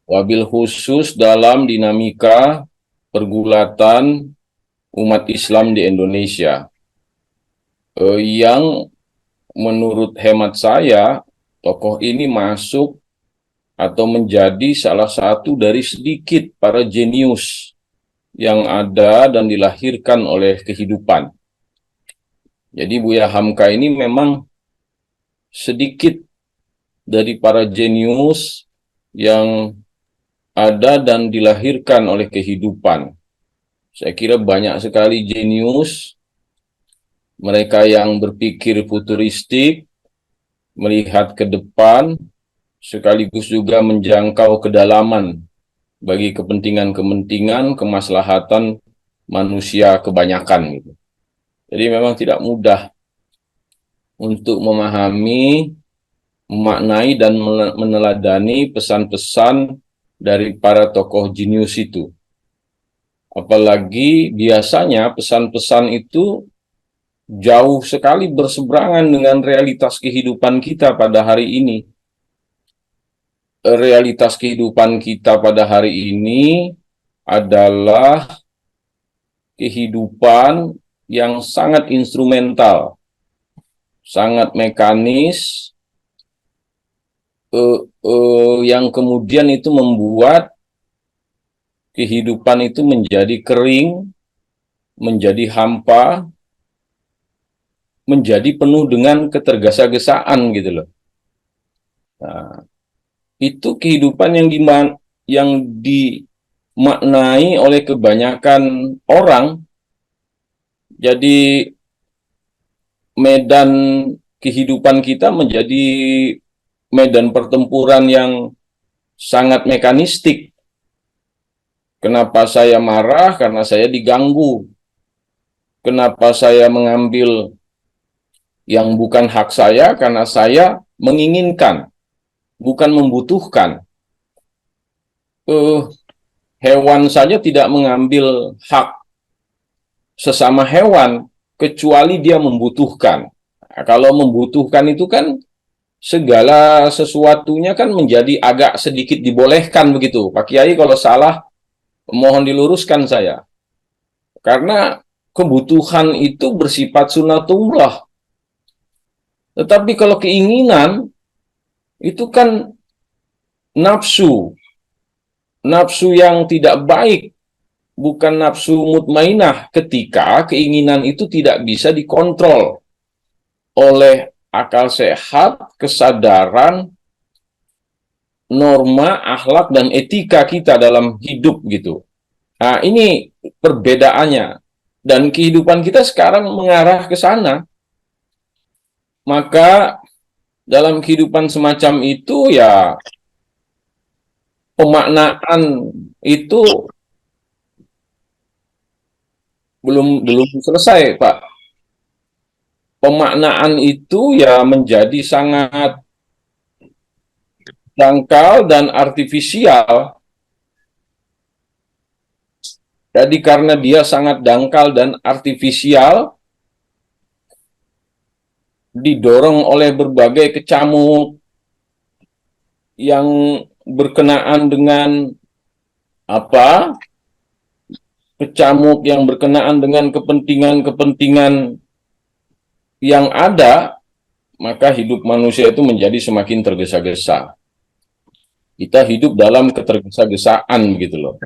wabil khusus dalam dinamika pergulatan umat Islam di Indonesia. Yang menurut hemat saya, tokoh ini masuk atau menjadi salah satu dari sedikit para jenius yang ada dan dilahirkan oleh kehidupan. Jadi Buya Hamka ini memang sedikit dari para jenius yang ada dan dilahirkan oleh kehidupan. Saya kira banyak sekali jenius, mereka yang berpikir futuristik, melihat ke depan, sekaligus juga menjangkau kedalaman bagi kepentingan-kepentingan kemaslahatan manusia kebanyakan. Gitu. Jadi memang tidak mudah untuk memahami, memaknai, dan meneladani pesan-pesan dari para tokoh jenius itu. Apalagi biasanya pesan-pesan itu jauh sekali berseberangan dengan realitas kehidupan kita pada hari ini. Realitas kehidupan kita pada hari ini adalah kehidupan yang sangat instrumental, sangat mekanis, yang kemudian itu membuat kehidupan itu menjadi kering, menjadi hampa, menjadi penuh dengan ketergesa-gesaan gitu loh. Nah, itu kehidupan yang dimaknai oleh kebanyakan orang. Jadi medan kehidupan kita menjadi medan pertempuran yang sangat mekanistik. Kenapa saya marah? Karena saya diganggu. Kenapa saya mengambil yang bukan hak saya? Karena saya menginginkan, bukan membutuhkan. Hewan saja tidak mengambil hak sesama hewan, kecuali dia membutuhkan. Nah, kalau membutuhkan itu kan segala sesuatunya kan menjadi agak sedikit dibolehkan begitu. Pak Kiai kalau salah, mohon diluruskan saya. Karena kebutuhan itu bersifat sunatullah. Tetapi kalau keinginan, itu kan nafsu. Nafsu yang tidak baik, bukan nafsu mutmainah, ketika keinginan itu tidak bisa dikontrol oleh akal sehat, kesadaran, norma, akhlak, dan etika kita dalam hidup gitu. Nah, ini perbedaannya. Dan kehidupan kita sekarang mengarah ke sana. Maka dalam kehidupan semacam itu ya pemaknaan itu belum selesai, Pak. Pemaknaan itu ya menjadi sangat dangkal dan artifisial. Jadi karena dia sangat dangkal dan artifisial, didorong oleh berbagai kecamuk yang berkenaan dengan apa? Kecamuk yang berkenaan dengan kepentingan-kepentingan yang ada, maka hidup manusia itu menjadi semakin tergesa-gesa. Kita hidup dalam ketergesa-gesaan gitu loh.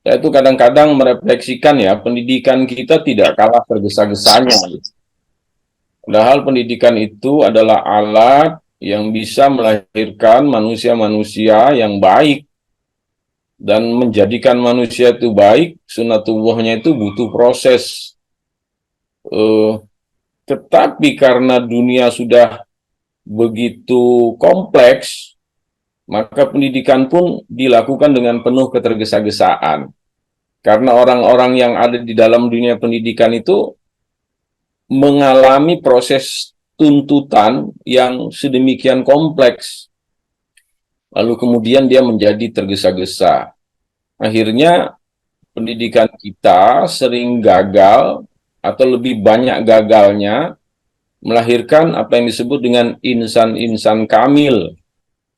Saya itu kadang-kadang merefleksikan ya, pendidikan kita tidak kalah tergesa-gesanya. Gitu. Padahal pendidikan itu adalah alat yang bisa melahirkan manusia-manusia yang baik. Dan menjadikan manusia itu baik, sunatullahnya itu butuh proses. Tetapi karena dunia sudah begitu kompleks, maka pendidikan pun dilakukan dengan penuh ketergesa-gesaan. Karena orang-orang yang ada di dalam dunia pendidikan itu mengalami proses tuntutan yang sedemikian kompleks. Lalu kemudian dia menjadi tergesa-gesa. Akhirnya pendidikan kita sering gagal atau lebih banyak gagalnya melahirkan apa yang disebut dengan insan-insan kamil.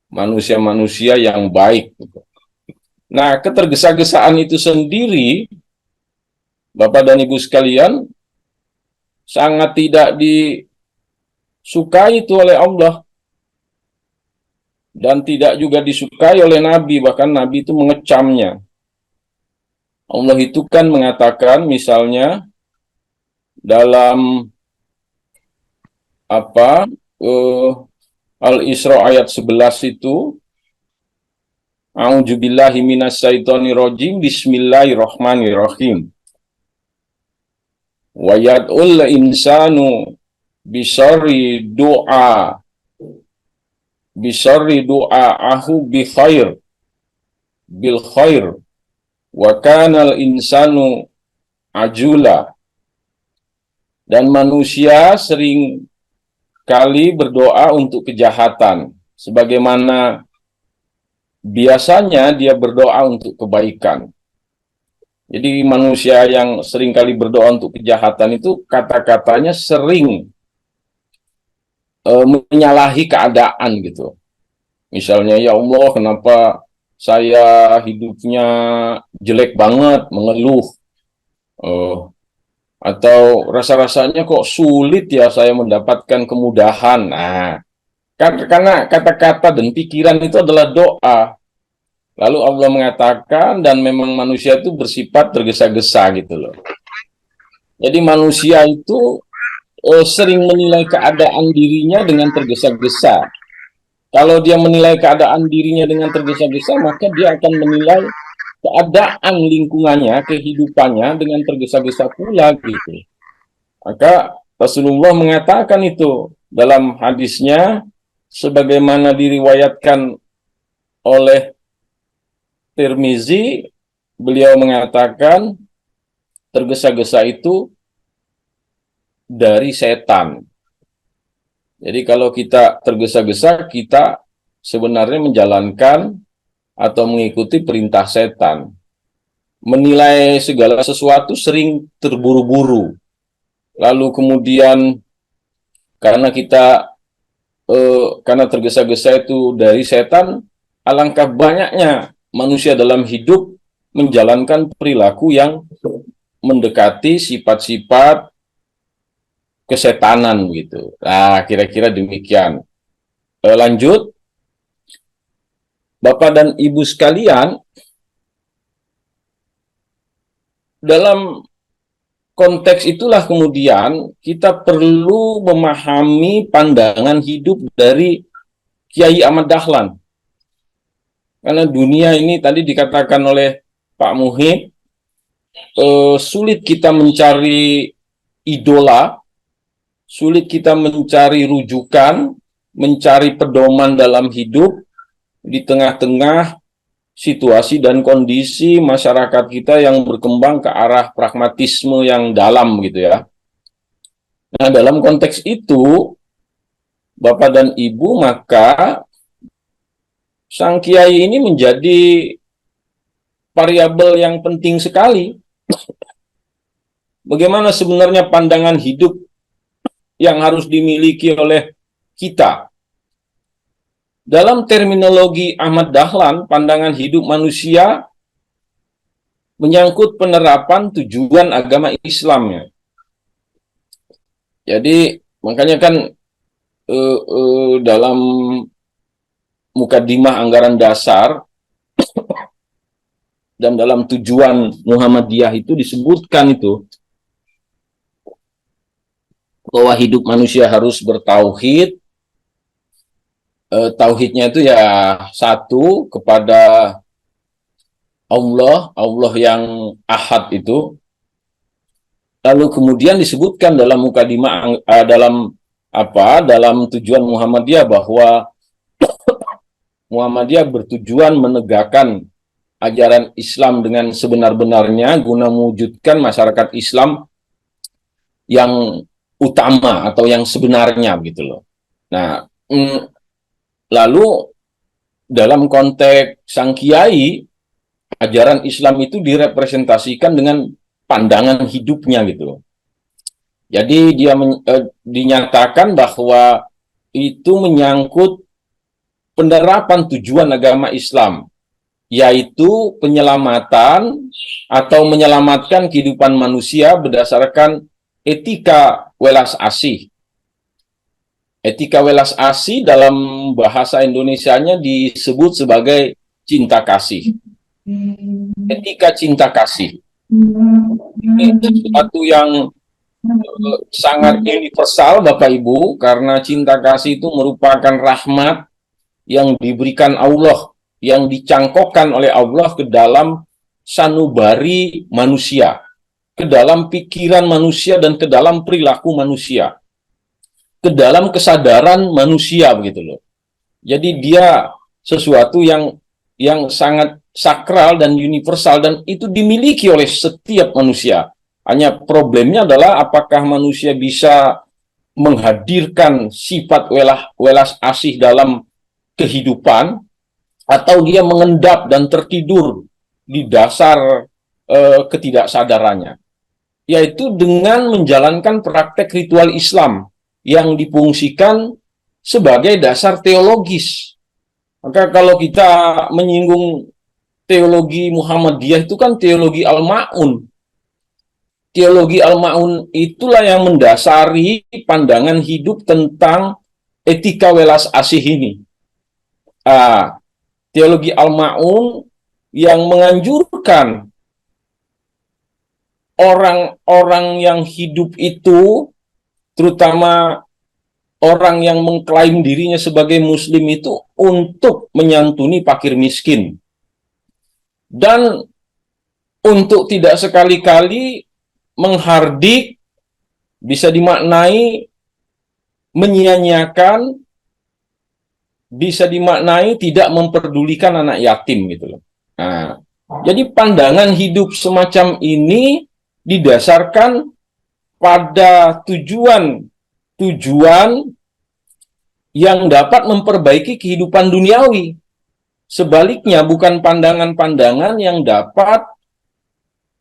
manusia-manusia yang baik. Nah, ketergesa-gesaan itu sendiri, Bapak dan Ibu sekalian, sangat tidak disukai itu oleh Allah dan tidak juga disukai oleh Nabi, bahkan Nabi itu mengecamnya. Allah itu kan mengatakan misalnya dalam apa Al-Isra ayat 11 itu, A'udzubillahi minasyaitonirrajim, bismillahirrahmanirrahim. Wa yad'ul insanu bisarri du'aahu bi khair bil khair wa kanal insanu ajula. Dan manusia sering kali berdoa untuk kejahatan, sebagaimana biasanya dia berdoa untuk kebaikan. Jadi manusia yang sering kali berdoa untuk kejahatan itu kata-katanya sering menyalahi keadaan gitu. Misalnya, ya Allah, kenapa saya hidupnya jelek banget, mengeluh. Atau rasa-rasanya kok sulit ya saya mendapatkan kemudahan. Nah, karena kata-kata dan pikiran itu adalah doa. Lalu Allah mengatakan, dan memang manusia itu bersifat tergesa-gesa gitu loh. Jadi manusia itu sering menilai keadaan dirinya dengan tergesa-gesa. Kalau dia menilai keadaan dirinya dengan tergesa-gesa, maka dia akan menilai keadaan lingkungannya, kehidupannya dengan tergesa-gesa pula gitu. Maka Rasulullah mengatakan itu dalam hadisnya, sebagaimana diriwayatkan oleh Tirmizi, beliau mengatakan tergesa-gesa itu dari setan. Jadi kalau kita tergesa-gesa, kita sebenarnya menjalankan atau mengikuti perintah setan. Menilai segala sesuatu sering terburu-buru. Lalu kemudian karena karena tergesa-gesa itu dari setan, alangkah banyaknya manusia dalam hidup menjalankan perilaku yang mendekati sifat-sifat kesetanan gitu. Nah, kira-kira demikian. Lanjut, Bapak dan Ibu sekalian, dalam konteks itulah kemudian kita perlu memahami pandangan hidup dari Kiai Ahmad Dahlan. Karena dunia ini tadi dikatakan oleh Pak Muhib, sulit kita mencari idola, sulit kita mencari rujukan, mencari pedoman dalam hidup di tengah-tengah situasi dan kondisi masyarakat kita yang berkembang ke arah pragmatisme yang dalam gitu ya. Nah, dalam konteks itu, Bapak dan Ibu, maka sang kiai ini menjadi variabel yang penting sekali. Bagaimana sebenarnya pandangan hidup yang harus dimiliki oleh kita? Dalam terminologi Ahmad Dahlan, pandangan hidup manusia menyangkut penerapan tujuan agama Islamnya. Jadi makanya kan dalam mukadimah anggaran dasar dan dalam tujuan Muhammadiyah itu disebutkan itu bahwa hidup manusia harus bertauhid. Tauhidnya itu ya satu kepada Allah yang ahad itu. Lalu kemudian disebutkan dalam mukadimah dalam tujuan Muhammadiyah bahwa Muhammadiyah bertujuan menegakkan ajaran Islam dengan sebenar-benarnya guna mewujudkan masyarakat Islam yang utama atau yang sebenarnya gitu loh. Nah, lalu dalam konteks sang kiai, ajaran Islam itu direpresentasikan dengan pandangan hidupnya gitu loh. Jadi dia dinyatakan bahwa itu menyangkut penerapan tujuan agama Islam, yaitu penyelamatan atau menyelamatkan kehidupan manusia berdasarkan etika welas asih. Etika welas asih dalam bahasa Indonesianya disebut sebagai cinta kasih. Etika cinta kasih. Ini sesuatu yang sangat universal, Bapak Ibu, karena cinta kasih itu merupakan rahmat yang diberikan Allah, yang dicangkokkan oleh Allah ke dalam sanubari manusia, ke dalam pikiran manusia dan ke dalam perilaku manusia, ke dalam kesadaran manusia, begitu loh. Jadi dia sesuatu yang sangat sakral dan universal, dan itu dimiliki oleh setiap manusia. Hanya problemnya adalah apakah manusia bisa menghadirkan sifat welas asih dalam kehidupan, atau dia mengendap dan tertidur di dasar ketidaksadarannya, yaitu dengan menjalankan praktek ritual Islam yang difungsikan sebagai dasar teologis. Maka kalau kita menyinggung teologi Muhammadiyah, itu kan teologi Al-Ma'un. Teologi Al-Ma'un itulah yang mendasari pandangan hidup tentang etika welas asih ini. Teologi Al-Ma'un yang menganjurkan orang-orang yang hidup itu, terutama orang yang mengklaim dirinya sebagai muslim itu, untuk menyantuni fakir miskin. Dan untuk tidak sekali-kali menghardik, bisa dimaknai menyia-nyiakan, bisa dimaknai tidak memperdulikan anak yatim gitu loh. Nah, jadi pandangan hidup semacam ini didasarkan pada tujuan yang dapat memperbaiki kehidupan duniawi. Sebaliknya, bukan pandangan-pandangan yang dapat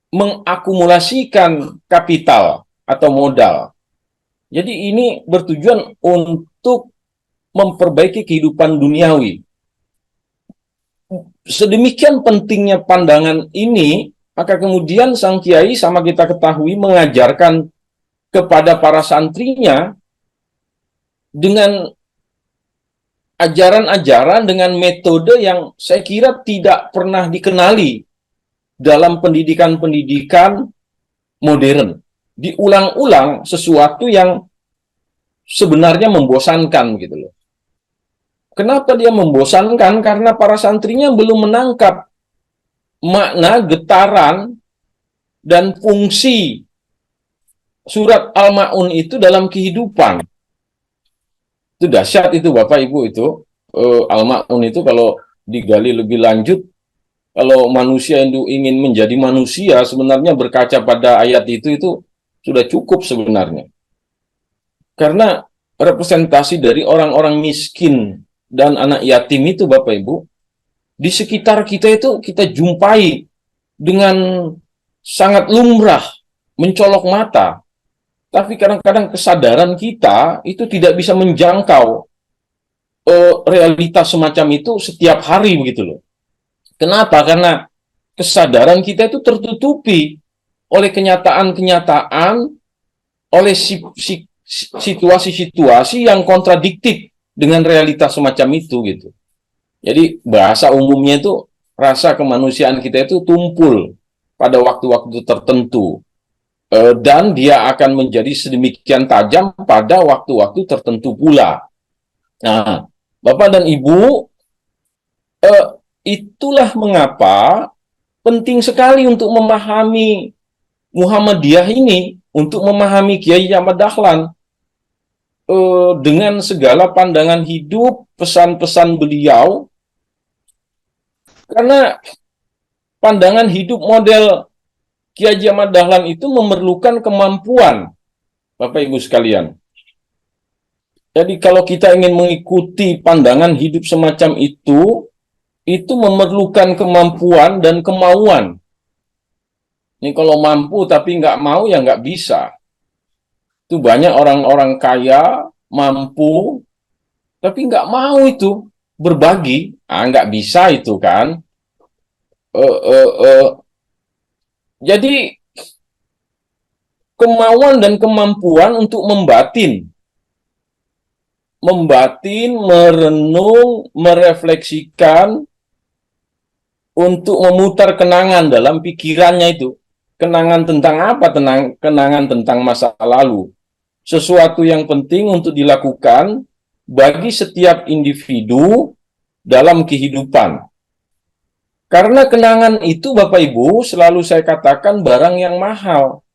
mengakumulasikan kapital atau modal. Jadi ini bertujuan untuk memperbaiki kehidupan duniawi. Sedemikian pentingnya pandangan ini, maka kemudian sang kiai, sama kita ketahui, mengajarkan kepada para santrinya dengan ajaran-ajaran, dengan metode yang saya kira tidak pernah dikenali dalam pendidikan-pendidikan modern. Diulang-ulang sesuatu yang sebenarnya membosankan gitu loh. Kenapa dia membosankan? Karena para santrinya belum menangkap makna, getaran, dan fungsi surat Al-Ma'un itu dalam kehidupan. Itu dahsyat itu, Bapak Ibu, itu. Al-Ma'un itu kalau digali lebih lanjut, kalau manusia itu ingin menjadi manusia, sebenarnya berkaca pada ayat itu sudah cukup sebenarnya. Karena representasi dari orang-orang miskin dan anak yatim itu, Bapak Ibu, di sekitar kita itu kita jumpai dengan sangat lumrah, mencolok mata. Tapi kadang-kadang kesadaran kita itu tidak bisa menjangkau realitas semacam itu setiap hari begitu loh. Kenapa? Karena kesadaran kita itu tertutupi oleh kenyataan-kenyataan, oleh situasi-situasi yang kontradiktif dengan realitas semacam itu gitu. Jadi bahasa umumnya itu, rasa kemanusiaan kita itu tumpul pada waktu-waktu tertentu. Dan dia akan menjadi sedemikian tajam pada waktu-waktu tertentu pula. Nah, Bapak dan Ibu, itulah mengapa penting sekali untuk memahami Muhammadiyah ini, untuk memahami Kiai Ahmad Dahlan, dengan segala pandangan hidup, pesan-pesan beliau, karena pandangan hidup model Kiai Ahmad Dahlan itu memerlukan kemampuan, Bapak Ibu sekalian. Jadi kalau kita ingin mengikuti pandangan hidup semacam itu memerlukan kemampuan dan kemauan. Ini kalau mampu tapi nggak mau, ya nggak bisa. Itu banyak orang-orang kaya, mampu, tapi nggak mau itu. berbagi, nggak bisa itu kan. Eh, eh, eh, jadi kemauan dan kemampuan untuk merenung, merefleksikan, untuk memutar kenangan dalam pikirannya itu. Kenangan tentang apa? Kenangan tentang masa lalu. Sesuatu yang penting untuk dilakukan bagi setiap individu dalam kehidupan. Karena kenangan itu, Bapak Ibu, selalu saya katakan barang yang mahal,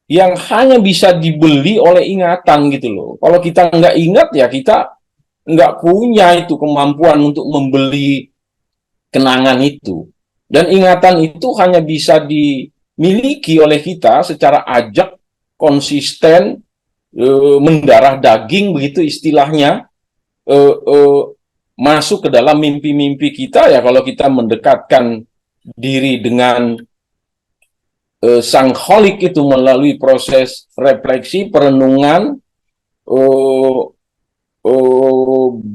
yang hanya bisa dibeli oleh ingatan gitu loh. Kalau kita nggak ingat, ya kita nggak punya itu kemampuan untuk membeli kenangan itu. Dan ingatan itu hanya bisa dimiliki oleh kita secara ajak, konsisten, mendarah daging begitu istilahnya, eh, eh, masuk ke dalam mimpi-mimpi kita ya kalau kita mendekatkan diri dengan sang holik itu melalui proses refleksi, perenungan, eh,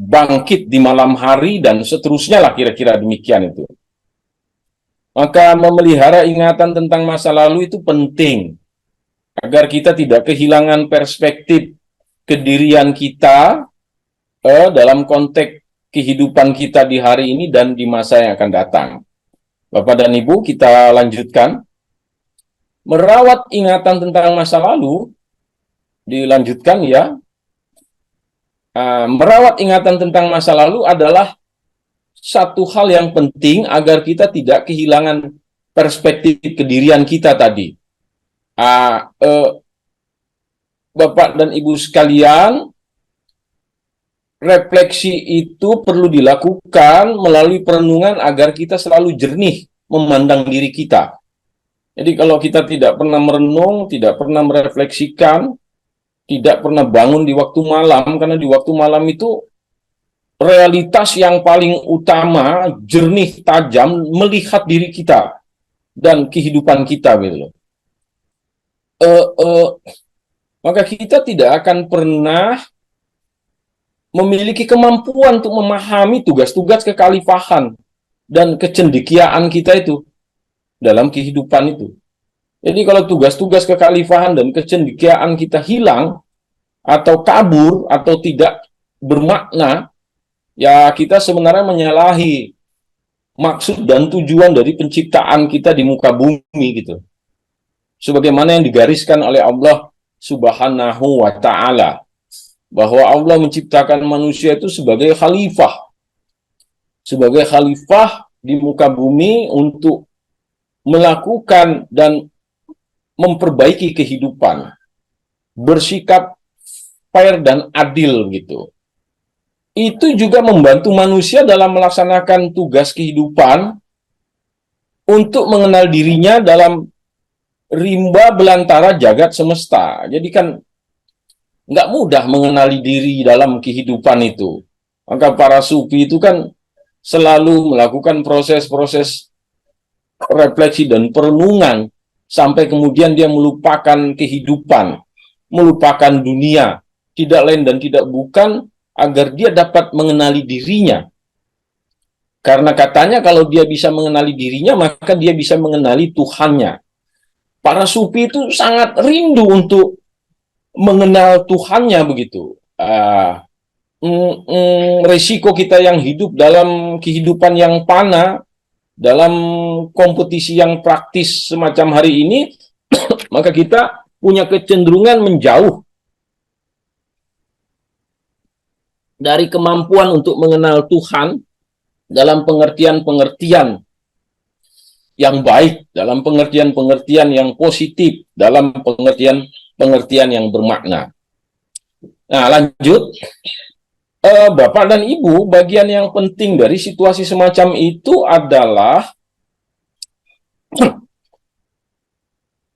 bangkit di malam hari dan seterusnya lah, kira-kira demikian itu. Maka memelihara ingatan tentang masa lalu itu penting agar kita tidak kehilangan perspektif kedirian kita dalam konteks kehidupan kita di hari ini dan di masa yang akan datang. Bapak dan Ibu, kita lanjutkan. Merawat ingatan tentang masa lalu, dilanjutkan ya. Merawat ingatan tentang masa lalu adalah satu hal yang penting agar kita tidak kehilangan perspektif kedirian kita tadi. Bapak dan Ibu sekalian, refleksi itu perlu dilakukan melalui perenungan agar kita selalu jernih memandang diri kita. Jadi kalau kita tidak pernah merenung, tidak pernah merefleksikan, tidak pernah bangun di waktu malam, karena di waktu malam itu realitas yang paling utama, jernih, tajam, melihat diri kita dan kehidupan kita gitu loh. Maka kita tidak akan pernah memiliki kemampuan untuk memahami tugas-tugas kekhalifahan dan kecendekiaan kita itu dalam kehidupan itu. Jadi kalau tugas-tugas kekhalifahan dan kecendekiaan kita hilang atau kabur atau tidak bermakna, ya kita sebenarnya menyalahi maksud dan tujuan dari penciptaan kita di muka bumi gitu. Sebagaimana yang digariskan oleh Allah Subhanahu wa Ta'ala, bahwa Allah menciptakan manusia itu sebagai khalifah di muka bumi untuk melakukan dan memperbaiki kehidupan, bersikap fair dan adil gitu. Itu juga membantu manusia dalam melaksanakan tugas kehidupan untuk mengenal dirinya dalam rimba belantara jagat semesta. Jadi kan nggak mudah mengenali diri dalam kehidupan itu. Maka para sufi itu kan selalu melakukan proses-proses refleksi dan perenungan sampai kemudian dia melupakan kehidupan, melupakan dunia, tidak lain dan tidak bukan agar dia dapat mengenali dirinya. Karena katanya kalau dia bisa mengenali dirinya, maka dia bisa mengenali Tuhannya. Para sufi itu sangat rindu untuk mengenal Tuhannya begitu. Resiko kita yang hidup dalam kehidupan yang fana, dalam kompetisi yang praktis semacam hari ini, maka kita punya kecenderungan menjauh dari kemampuan untuk mengenal Tuhan dalam pengertian-pengertian yang baik, dalam pengertian-pengertian yang positif, dalam pengertian-pengertian yang bermakna. Nah, lanjut. Bapak dan Ibu, bagian yang penting dari situasi semacam itu adalah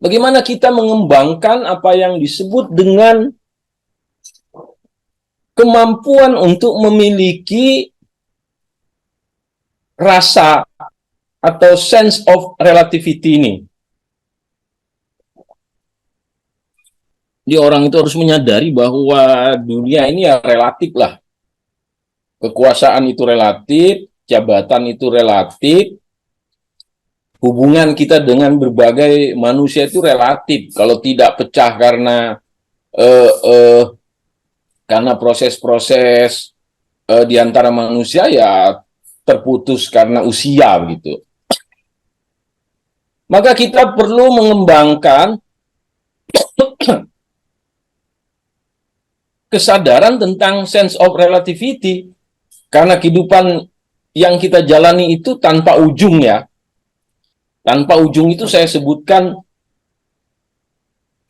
bagaimana kita mengembangkan apa yang disebut dengan kemampuan untuk memiliki rasa atau sense of relativity ini. Jadi orang itu harus menyadari bahwa dunia ini ya relatif lah. Kekuasaan itu relatif, jabatan itu relatif, hubungan kita dengan berbagai manusia itu relatif. Kalau tidak pecah eh, eh, karena proses-proses di antara manusia, ya terputus karena usia begitu. Maka kita perlu mengembangkan kesadaran tentang sense of relativity, karena kehidupan yang kita jalani itu tanpa ujung ya. Tanpa ujung itu saya sebutkan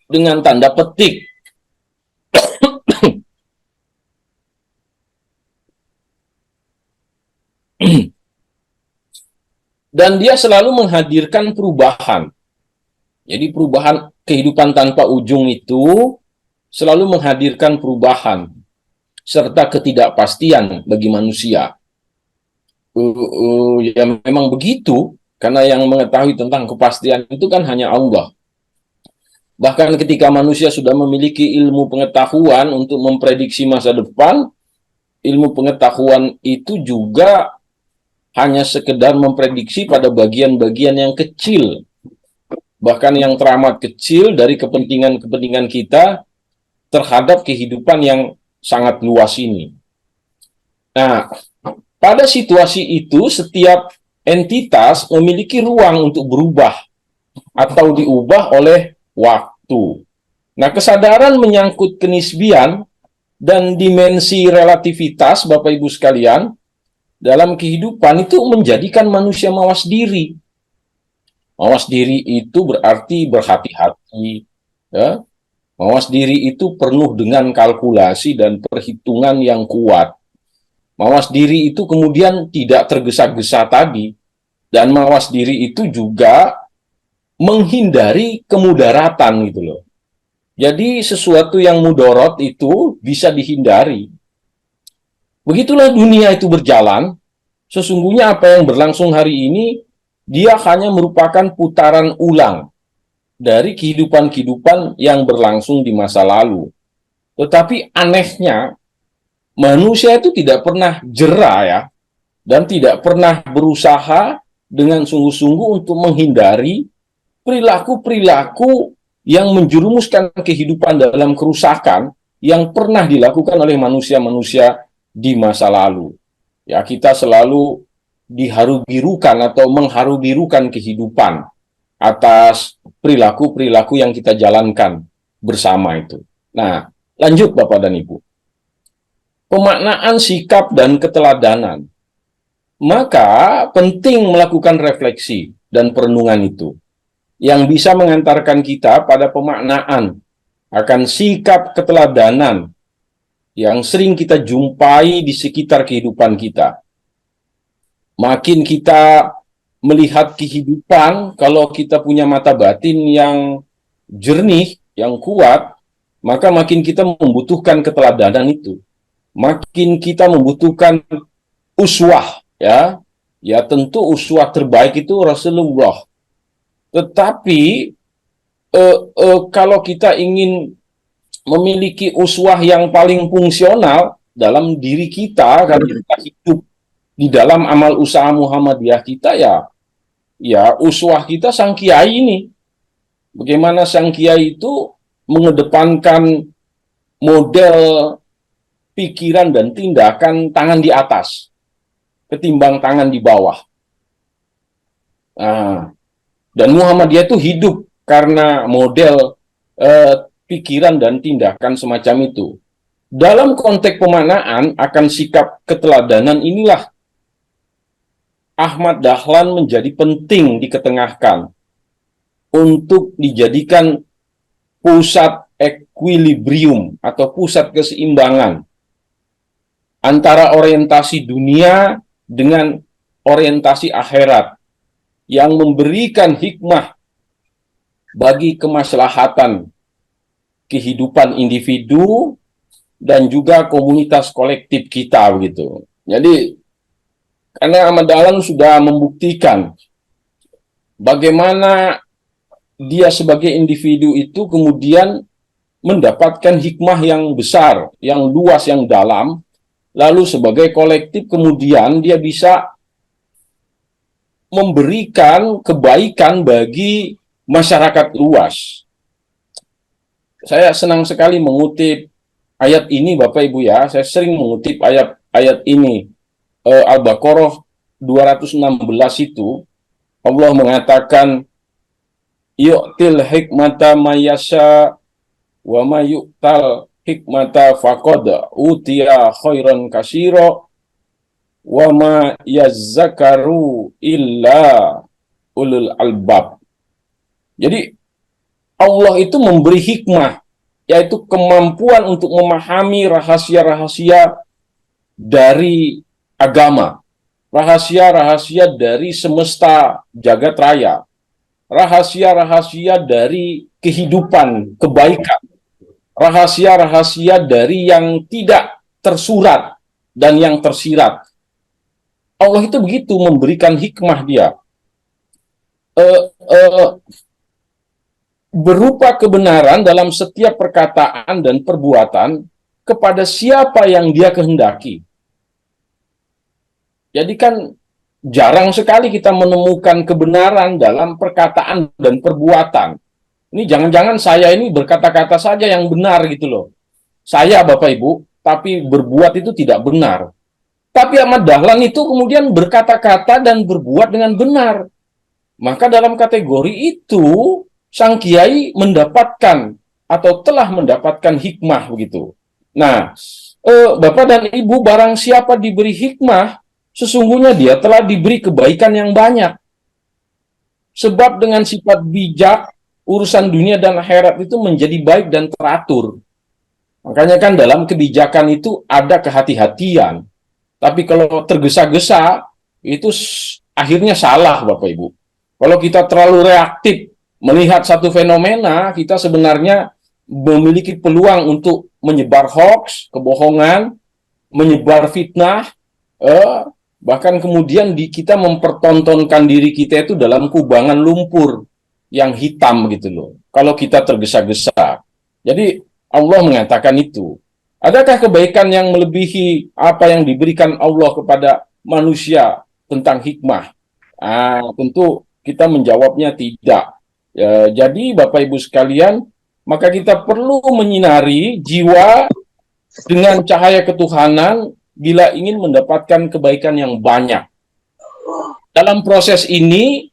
dengan tanda petik. Dan dia selalu menghadirkan perubahan. Jadi perubahan kehidupan tanpa ujung itu selalu menghadirkan perubahan serta ketidakpastian bagi manusia. Ya memang begitu, karena yang mengetahui tentang kepastian itu kan hanya Allah. Bahkan ketika manusia sudah memiliki ilmu pengetahuan untuk memprediksi masa depan, ilmu pengetahuan itu juga hanya sekedar memprediksi pada bagian-bagian yang kecil, bahkan yang teramat kecil dari kepentingan-kepentingan kita terhadap kehidupan yang sangat luas ini. Nah, pada situasi itu setiap entitas memiliki ruang untuk berubah atau diubah oleh waktu. Nah, kesadaran menyangkut kenisbian dan dimensi relativitas, Bapak Ibu sekalian, dalam kehidupan itu menjadikan manusia mawas diri. Mawas diri itu berarti berhati-hati, ya. Mawas diri itu penuh dengan kalkulasi dan perhitungan yang kuat. Mawas diri itu kemudian tidak tergesa-gesa tadi, dan mawas diri itu juga menghindari kemudaratan gitu loh. Jadi sesuatu yang mudorot itu bisa dihindari. Begitulah dunia itu berjalan. Sesungguhnya apa yang berlangsung hari ini, dia hanya merupakan putaran ulang dari kehidupan-kehidupan yang berlangsung di masa lalu. Tetapi anehnya, manusia itu tidak pernah jera ya, dan tidak pernah berusaha dengan sungguh-sungguh untuk menghindari perilaku-perilaku yang menjerumuskan kehidupan dalam kerusakan yang pernah dilakukan oleh manusia-manusia di masa lalu. Ya, kita selalu diharu-birukan atau mengharu-birukan kehidupan atas perilaku-perilaku yang kita jalankan bersama itu. Nah, lanjut Bapak dan Ibu. Pemaknaan sikap dan keteladanan. Maka penting melakukan refleksi dan perenungan itu, yang bisa mengantarkan kita pada pemaknaan akan sikap keteladanan yang sering kita jumpai di sekitar kehidupan kita. Makin kita melihat kehidupan, kalau kita punya mata batin yang jernih, yang kuat, maka makin kita membutuhkan keteladanan itu. Makin kita membutuhkan uswah, ya. Ya tentu uswah terbaik itu Rasulullah. Tetapi kalau kita ingin memiliki uswah yang paling fungsional dalam diri kita, karena kita hidup di dalam amal usaha Muhammadiyah kita, ya uswah kita sang kiai ini. Bagaimana sang kiai itu mengedepankan model pikiran dan tindakan tangan di atas ketimbang tangan di bawah. Nah, dan Muhammadiyah itu hidup karena model pikiran dan tindakan semacam itu. Dalam konteks pemaknaan akan sikap keteladanan inilah Ahmad Dahlan menjadi penting diketengahkan untuk dijadikan pusat equilibrium atau pusat keseimbangan antara orientasi dunia dengan orientasi akhirat yang memberikan hikmah bagi kemaslahatan kehidupan individu dan juga komunitas kolektif kita begitu. Jadi karena Ahmad Dahlan sudah membuktikan bagaimana dia sebagai individu itu kemudian mendapatkan hikmah yang besar, yang luas, yang dalam lalu sebagai kolektif kemudian dia bisa memberikan kebaikan bagi masyarakat luas. Saya senang sekali mengutip ayat ini, Bapak Ibu ya. Saya sering mengutip ayat ini. Al-Baqarah 216 itu, Allah mengatakan, yu'til hikmata mayasya wa mayu'tal hikmata faqad utiya khairan katsira wa ma yazzakaru illa ulul albab. Jadi Allah itu memberi hikmah, yaitu kemampuan untuk memahami rahasia-rahasia dari agama, rahasia-rahasia dari semesta jagat raya, rahasia-rahasia dari kehidupan, kebaikan, rahasia-rahasia dari yang tidak tersurat dan yang tersirat. Allah itu begitu memberikan hikmah dia. Berupa kebenaran dalam setiap perkataan dan perbuatan kepada siapa yang dia kehendaki. Jadi kan jarang sekali kita menemukan kebenaran dalam perkataan dan perbuatan. Ini jangan-jangan saya ini berkata-kata saja yang benar gitu loh. Saya Bapak Ibu, tapi berbuat itu tidak benar. Tapi Ahmad Dahlan itu kemudian berkata-kata dan berbuat dengan benar. Maka dalam kategori itu sang kiai mendapatkan atau telah mendapatkan hikmah begitu. Nah, Bapak dan Ibu, barang siapa diberi hikmah, sesungguhnya dia telah diberi kebaikan yang banyak. Sebab dengan sifat bijak, urusan dunia dan akhirat itu menjadi baik dan teratur. Makanya kan dalam kebijakan itu ada kehati-hatian. Tapi kalau tergesa-gesa, itu akhirnya salah Bapak Ibu. Kalau kita terlalu reaktif melihat satu fenomena, kita sebenarnya memiliki peluang untuk menyebar hoax, kebohongan, menyebar fitnah, bahkan kemudian kita mempertontonkan diri kita itu dalam kubangan lumpur yang hitam gitu loh. Kalau kita tergesa-gesa. Jadi Allah mengatakan itu. Adakah kebaikan yang melebihi apa yang diberikan Allah kepada manusia tentang hikmah? Tentu kita menjawabnya tidak. Jadi Bapak Ibu sekalian, maka kita perlu menyinari jiwa dengan cahaya ketuhanan bila ingin mendapatkan kebaikan yang banyak. Dalam proses ini,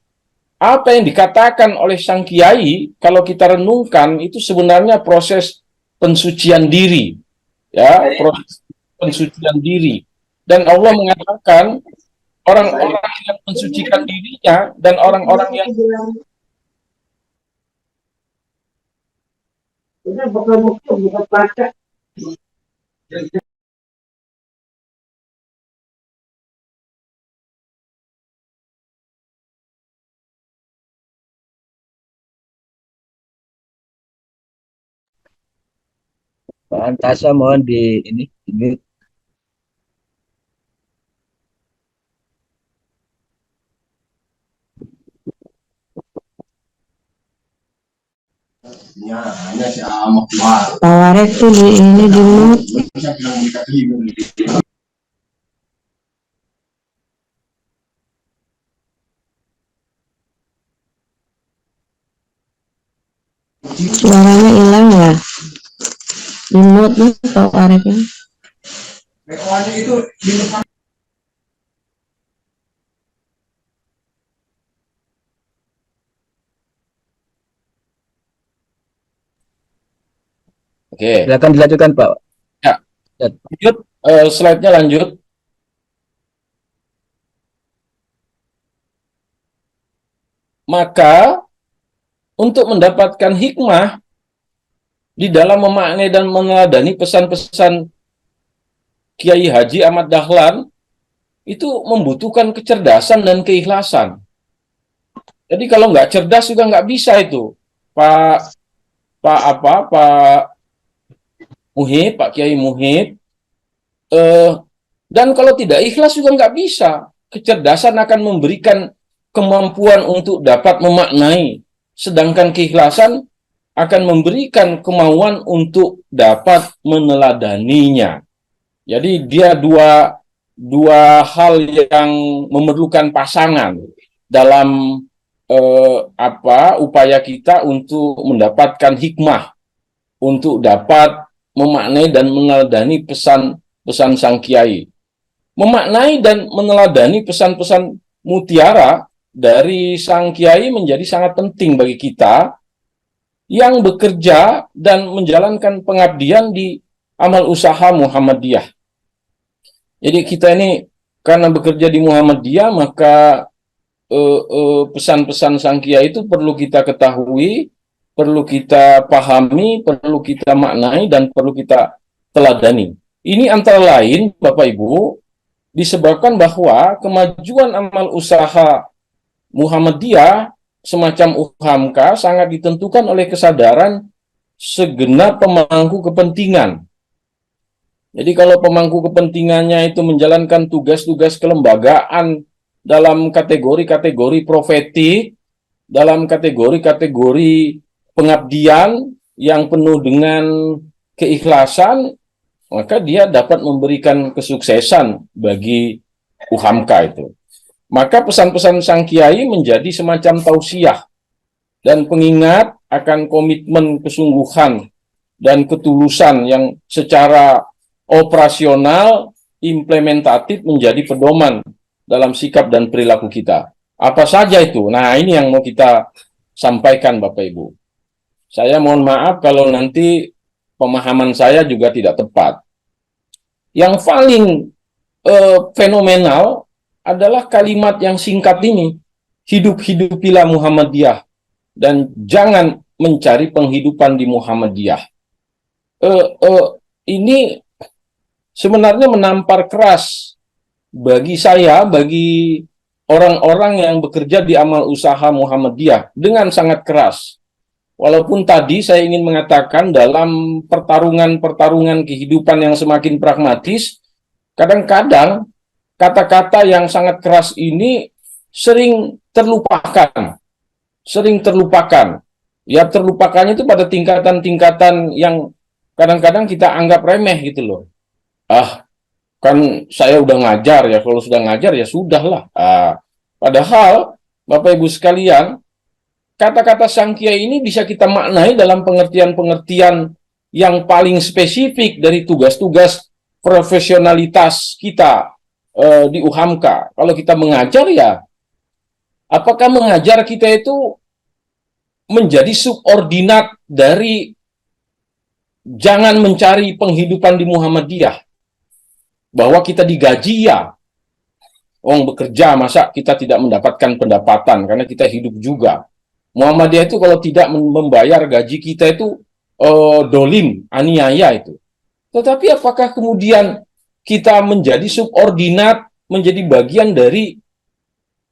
apa yang dikatakan oleh sang kiai, kalau kita renungkan, itu sebenarnya proses pensucian diri. Ya, proses pensucian diri. Dan Allah mengatakan, orang-orang yang mensucikan dirinya dan orang-orang yang Pak Antasa mohon ini Tawarek tuh di mood. Suaranya hilang ya. Di mood nih tawareknya. Oke. Silakan dilanjutkan Pak. Ya. Lanjut, slide-nya lanjut. Maka untuk mendapatkan hikmah di dalam memaknai dan meneladani pesan-pesan Kiai Haji Ahmad Dahlan itu membutuhkan kecerdasan dan keikhlasan. Jadi kalau nggak cerdas juga nggak bisa itu, Pak Muhid, Pak Kiai Muhid. Dan kalau tidak ikhlas juga nggak bisa. Kecerdasan akan memberikan kemampuan untuk dapat memaknai, sedangkan keikhlasan akan memberikan kemauan untuk dapat meneladaninya. Jadi dia dua hal yang memerlukan pasangan dalam upaya kita untuk mendapatkan hikmah, untuk dapat memaknai dan meneladani pesan-pesan sang kiai. Memaknai dan meneladani pesan-pesan mutiara dari sang kiai menjadi sangat penting bagi kita yang bekerja dan menjalankan pengabdian di amal usaha Muhammadiyah. Jadi kita ini karena bekerja di Muhammadiyah, maka pesan-pesan sang kiai itu perlu kita ketahui, perlu kita pahami, perlu kita maknai, dan perlu kita teladani. Ini antara lain, Bapak Ibu, disebabkan bahwa kemajuan amal usaha Muhammadiyah semacam UHAMKA sangat ditentukan oleh kesadaran segenap pemangku kepentingan. Jadi kalau pemangku kepentingannya itu menjalankan tugas-tugas kelembagaan dalam kategori-kategori profetik, dalam kategori-kategori pengabdian yang penuh dengan keikhlasan, maka dia dapat memberikan kesuksesan bagi UHAMKA itu. Maka pesan-pesan sang kiai menjadi semacam tausiah dan pengingat akan komitmen kesungguhan dan ketulusan yang secara operasional, implementatif menjadi pedoman dalam sikap dan perilaku kita. Apa saja itu? Nah, ini yang mau kita sampaikan, Bapak Ibu. Saya mohon maaf kalau nanti pemahaman saya juga tidak tepat. Yang paling fenomenal adalah kalimat yang singkat ini, hidup-hidupilah Muhammadiyah dan jangan mencari penghidupan di Muhammadiyah. Ini sebenarnya menampar keras bagi saya, bagi orang-orang yang bekerja di amal usaha Muhammadiyah dengan sangat keras. Walaupun tadi saya ingin mengatakan dalam pertarungan-pertarungan kehidupan yang semakin pragmatis, kadang-kadang kata-kata yang sangat keras ini sering terlupakan. Ya, terlupakannya itu pada tingkatan-tingkatan yang kadang-kadang kita anggap remeh gitu loh. Kan saya udah ngajar ya, kalau sudah ngajar ya sudahlah. Padahal Bapak Ibu sekalian, kata-kata sang kiai ini bisa kita maknai dalam pengertian-pengertian yang paling spesifik dari tugas-tugas profesionalitas kita di UHAMKA. Kalau kita mengajar ya, apakah mengajar kita itu menjadi subordinat dari jangan mencari penghidupan di Muhammadiyah? Bahwa kita digaji ya, orang bekerja masa kita tidak mendapatkan pendapatan karena kita hidup juga. Muhammadiyah itu kalau tidak membayar gaji kita itu dolim, aniaya itu. Tetapi apakah kemudian kita menjadi subordinat, menjadi bagian dari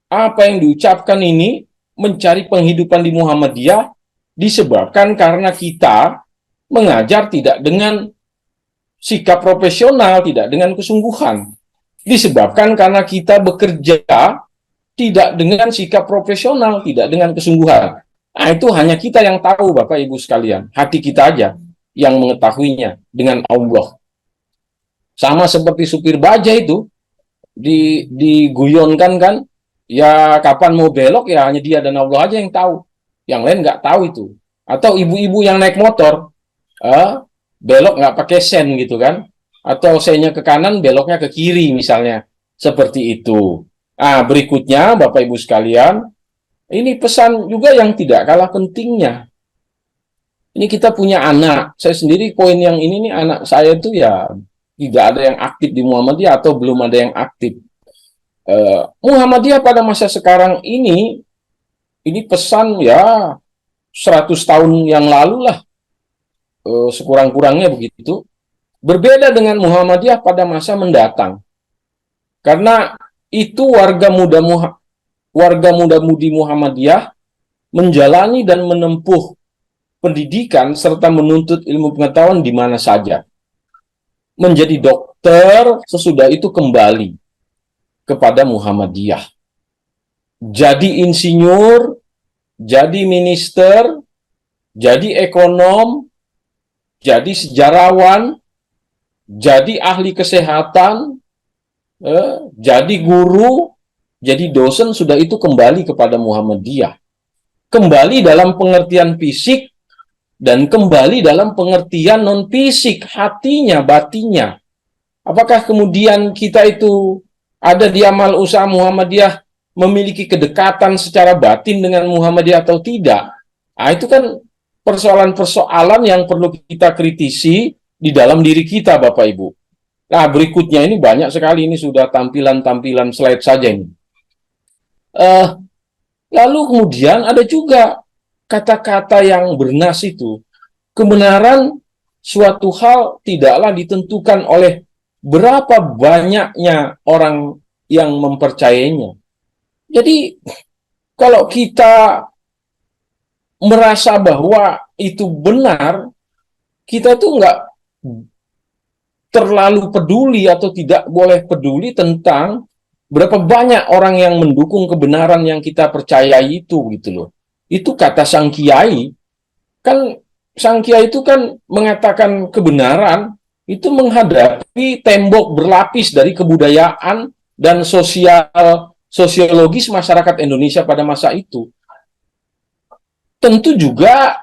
apa yang diucapkan ini, mencari penghidupan di Muhammadiyah, disebabkan karena kita mengajar tidak dengan sikap profesional, tidak dengan kesungguhan. Disebabkan karena kita bekerja tidak dengan sikap profesional, tidak dengan kesungguhan. Nah, itu hanya kita yang tahu, Bapak Ibu sekalian. Hati kita aja yang mengetahuinya dengan Allah. Sama seperti supir baja itu, diguyonkan kan, ya kapan mau belok ya hanya dia dan Allah aja yang tahu. Yang lain nggak tahu itu. Atau ibu-ibu yang naik motor, belok nggak pakai sen gitu kan, atau sennya ke kanan beloknya ke kiri misalnya, seperti itu. Berikutnya Bapak Ibu sekalian, ini pesan juga yang tidak kalah pentingnya. Ini kita punya anak, saya sendiri poin yang ini nih, anak saya itu ya tidak ada yang aktif di Muhammadiyah atau belum ada yang aktif. Muhammadiyah pada masa sekarang ini pesan ya 100 tahun yang lalu lah, sekurang-kurangnya begitu, berbeda dengan Muhammadiyah pada masa mendatang. Karena itu warga muda-mudi Muhammadiyah menjalani dan menempuh pendidikan serta menuntut ilmu pengetahuan di mana saja. Menjadi dokter, sesudah itu kembali kepada Muhammadiyah. Jadi insinyur, jadi minister, jadi ekonom, jadi sejarawan, jadi ahli kesehatan, jadi guru, jadi dosen, sudah itu kembali kepada Muhammadiyah. Kembali dalam pengertian fisik dan kembali dalam pengertian non-fisik, hatinya, batinnya. Apakah kemudian kita itu ada di amal usaha Muhammadiyah memiliki kedekatan secara batin dengan Muhammadiyah atau tidak? Nah, itu kan persoalan-persoalan yang perlu kita kritisi di dalam diri kita, Bapak Ibu. Nah, berikutnya ini banyak sekali, ini sudah tampilan-tampilan slide saja ini. Lalu kemudian ada juga kata-kata yang bernas itu. Kebenaran suatu hal tidaklah ditentukan oleh berapa banyaknya orang yang mempercayainya. Jadi, kalau kita merasa bahwa itu benar, kita tuh nggak terlalu peduli atau tidak boleh peduli tentang berapa banyak orang yang mendukung kebenaran yang kita percayai itu, gitu loh. Itu kata sang kiai. Kan sang kiai itu kan mengatakan kebenaran itu menghadapi tembok berlapis dari kebudayaan dan sosiologis masyarakat Indonesia pada masa itu. Tentu juga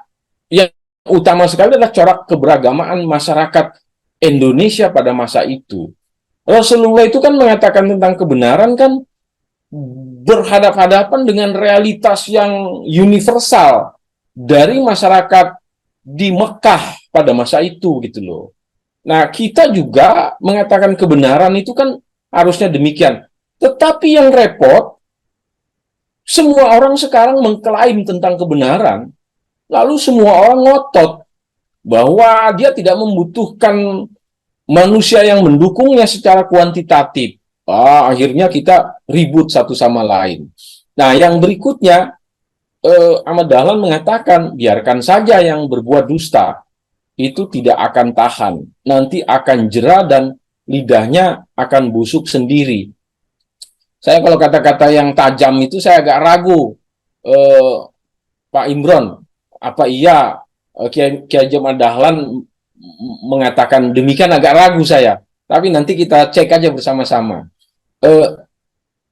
yang utama sekali adalah corak keberagamaan masyarakat Indonesia pada masa itu. Rasulullah itu kan mengatakan tentang kebenaran kan berhadapan-hadapan dengan realitas yang universal dari masyarakat di Mekah pada masa itu, gitu loh. Nah, kita juga mengatakan kebenaran itu kan harusnya demikian. Tetapi yang repot, semua orang sekarang mengklaim tentang kebenaran, lalu semua orang ngotot bahwa dia tidak membutuhkan manusia yang mendukungnya secara kuantitatif. Akhirnya kita ribut satu sama lain. Nah, yang berikutnya, Ahmad Dahlan mengatakan, biarkan saja yang berbuat dusta, itu tidak akan tahan. Nanti akan jera dan lidahnya akan busuk sendiri. Saya kalau kata-kata yang tajam itu saya agak ragu, Pak Imron, apa iya Kiai Ahmad Dahlan mengatakan demikian, agak ragu saya. Tapi nanti kita cek aja bersama-sama.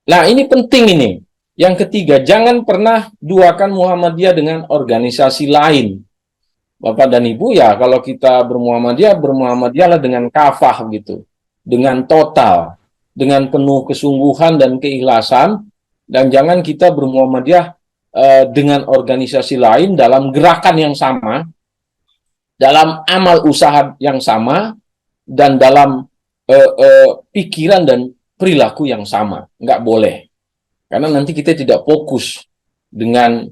Nah, ini penting ini. Yang ketiga, jangan pernah duakan Muhammadiyah dengan organisasi lain. Bapak dan Ibu, ya kalau kita bermuhammadiyahlah dengan kafah gitu. Dengan total, dengan penuh kesungguhan dan keikhlasan, dan jangan kita bermuhammadiyah dengan organisasi lain dalam gerakan yang sama, dalam amal usaha yang sama, dan dalam pikiran dan perilaku yang sama. Nggak boleh. Karena nanti kita tidak fokus dengan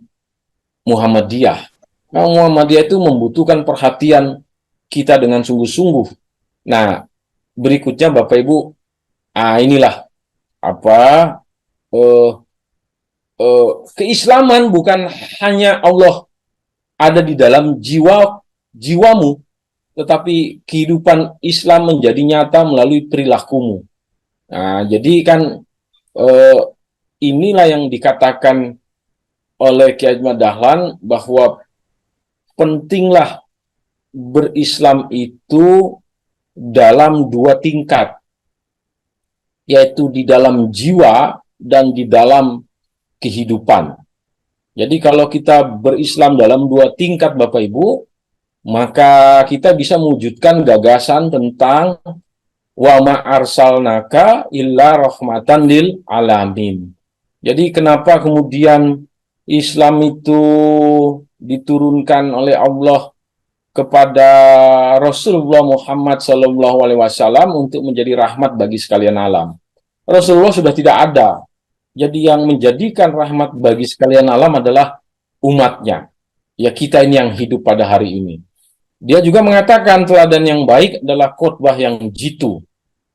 Muhammadiyah. Nah, Muhammadiyah itu membutuhkan perhatian kita dengan sungguh-sungguh. Nah, berikutnya Bapak Ibu, inilah keislaman bukan hanya Allah ada di dalam jiwamu, tetapi kehidupan Islam menjadi nyata melalui perilakumu. Nah, jadi kan inilah yang dikatakan oleh Kiai Ahmad Dahlan bahwa pentinglah berislam itu dalam dua tingkat, yaitu di dalam jiwa dan di dalam kehidupan. Jadi kalau kita berislam dalam dua tingkat, Bapak Ibu, maka kita bisa mewujudkan gagasan tentang wa ma arsalnaka illa rahmatan lil alamin. Jadi kenapa kemudian Islam itu diturunkan oleh Allah kepada Rasulullah Muhammad SAW untuk menjadi rahmat bagi sekalian alam. Rasulullah sudah tidak ada. Jadi yang menjadikan rahmat bagi sekalian alam adalah umatnya. Ya, kita ini yang hidup pada hari ini. Dia juga mengatakan teladan yang baik adalah khotbah yang jitu.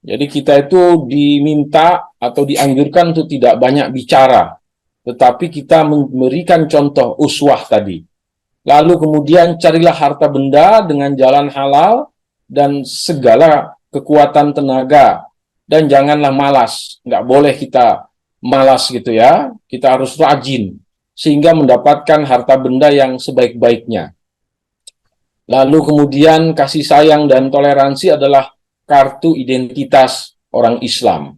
Jadi kita itu diminta atau dianjurkan untuk tidak banyak bicara, tetapi kita memberikan contoh uswah tadi. Lalu kemudian carilah harta benda dengan jalan halal dan segala kekuatan tenaga. Dan janganlah malas, nggak boleh kita malas gitu ya. Kita harus rajin sehingga mendapatkan harta benda yang sebaik-baiknya. Lalu kemudian kasih sayang dan toleransi adalah kartu identitas orang Islam.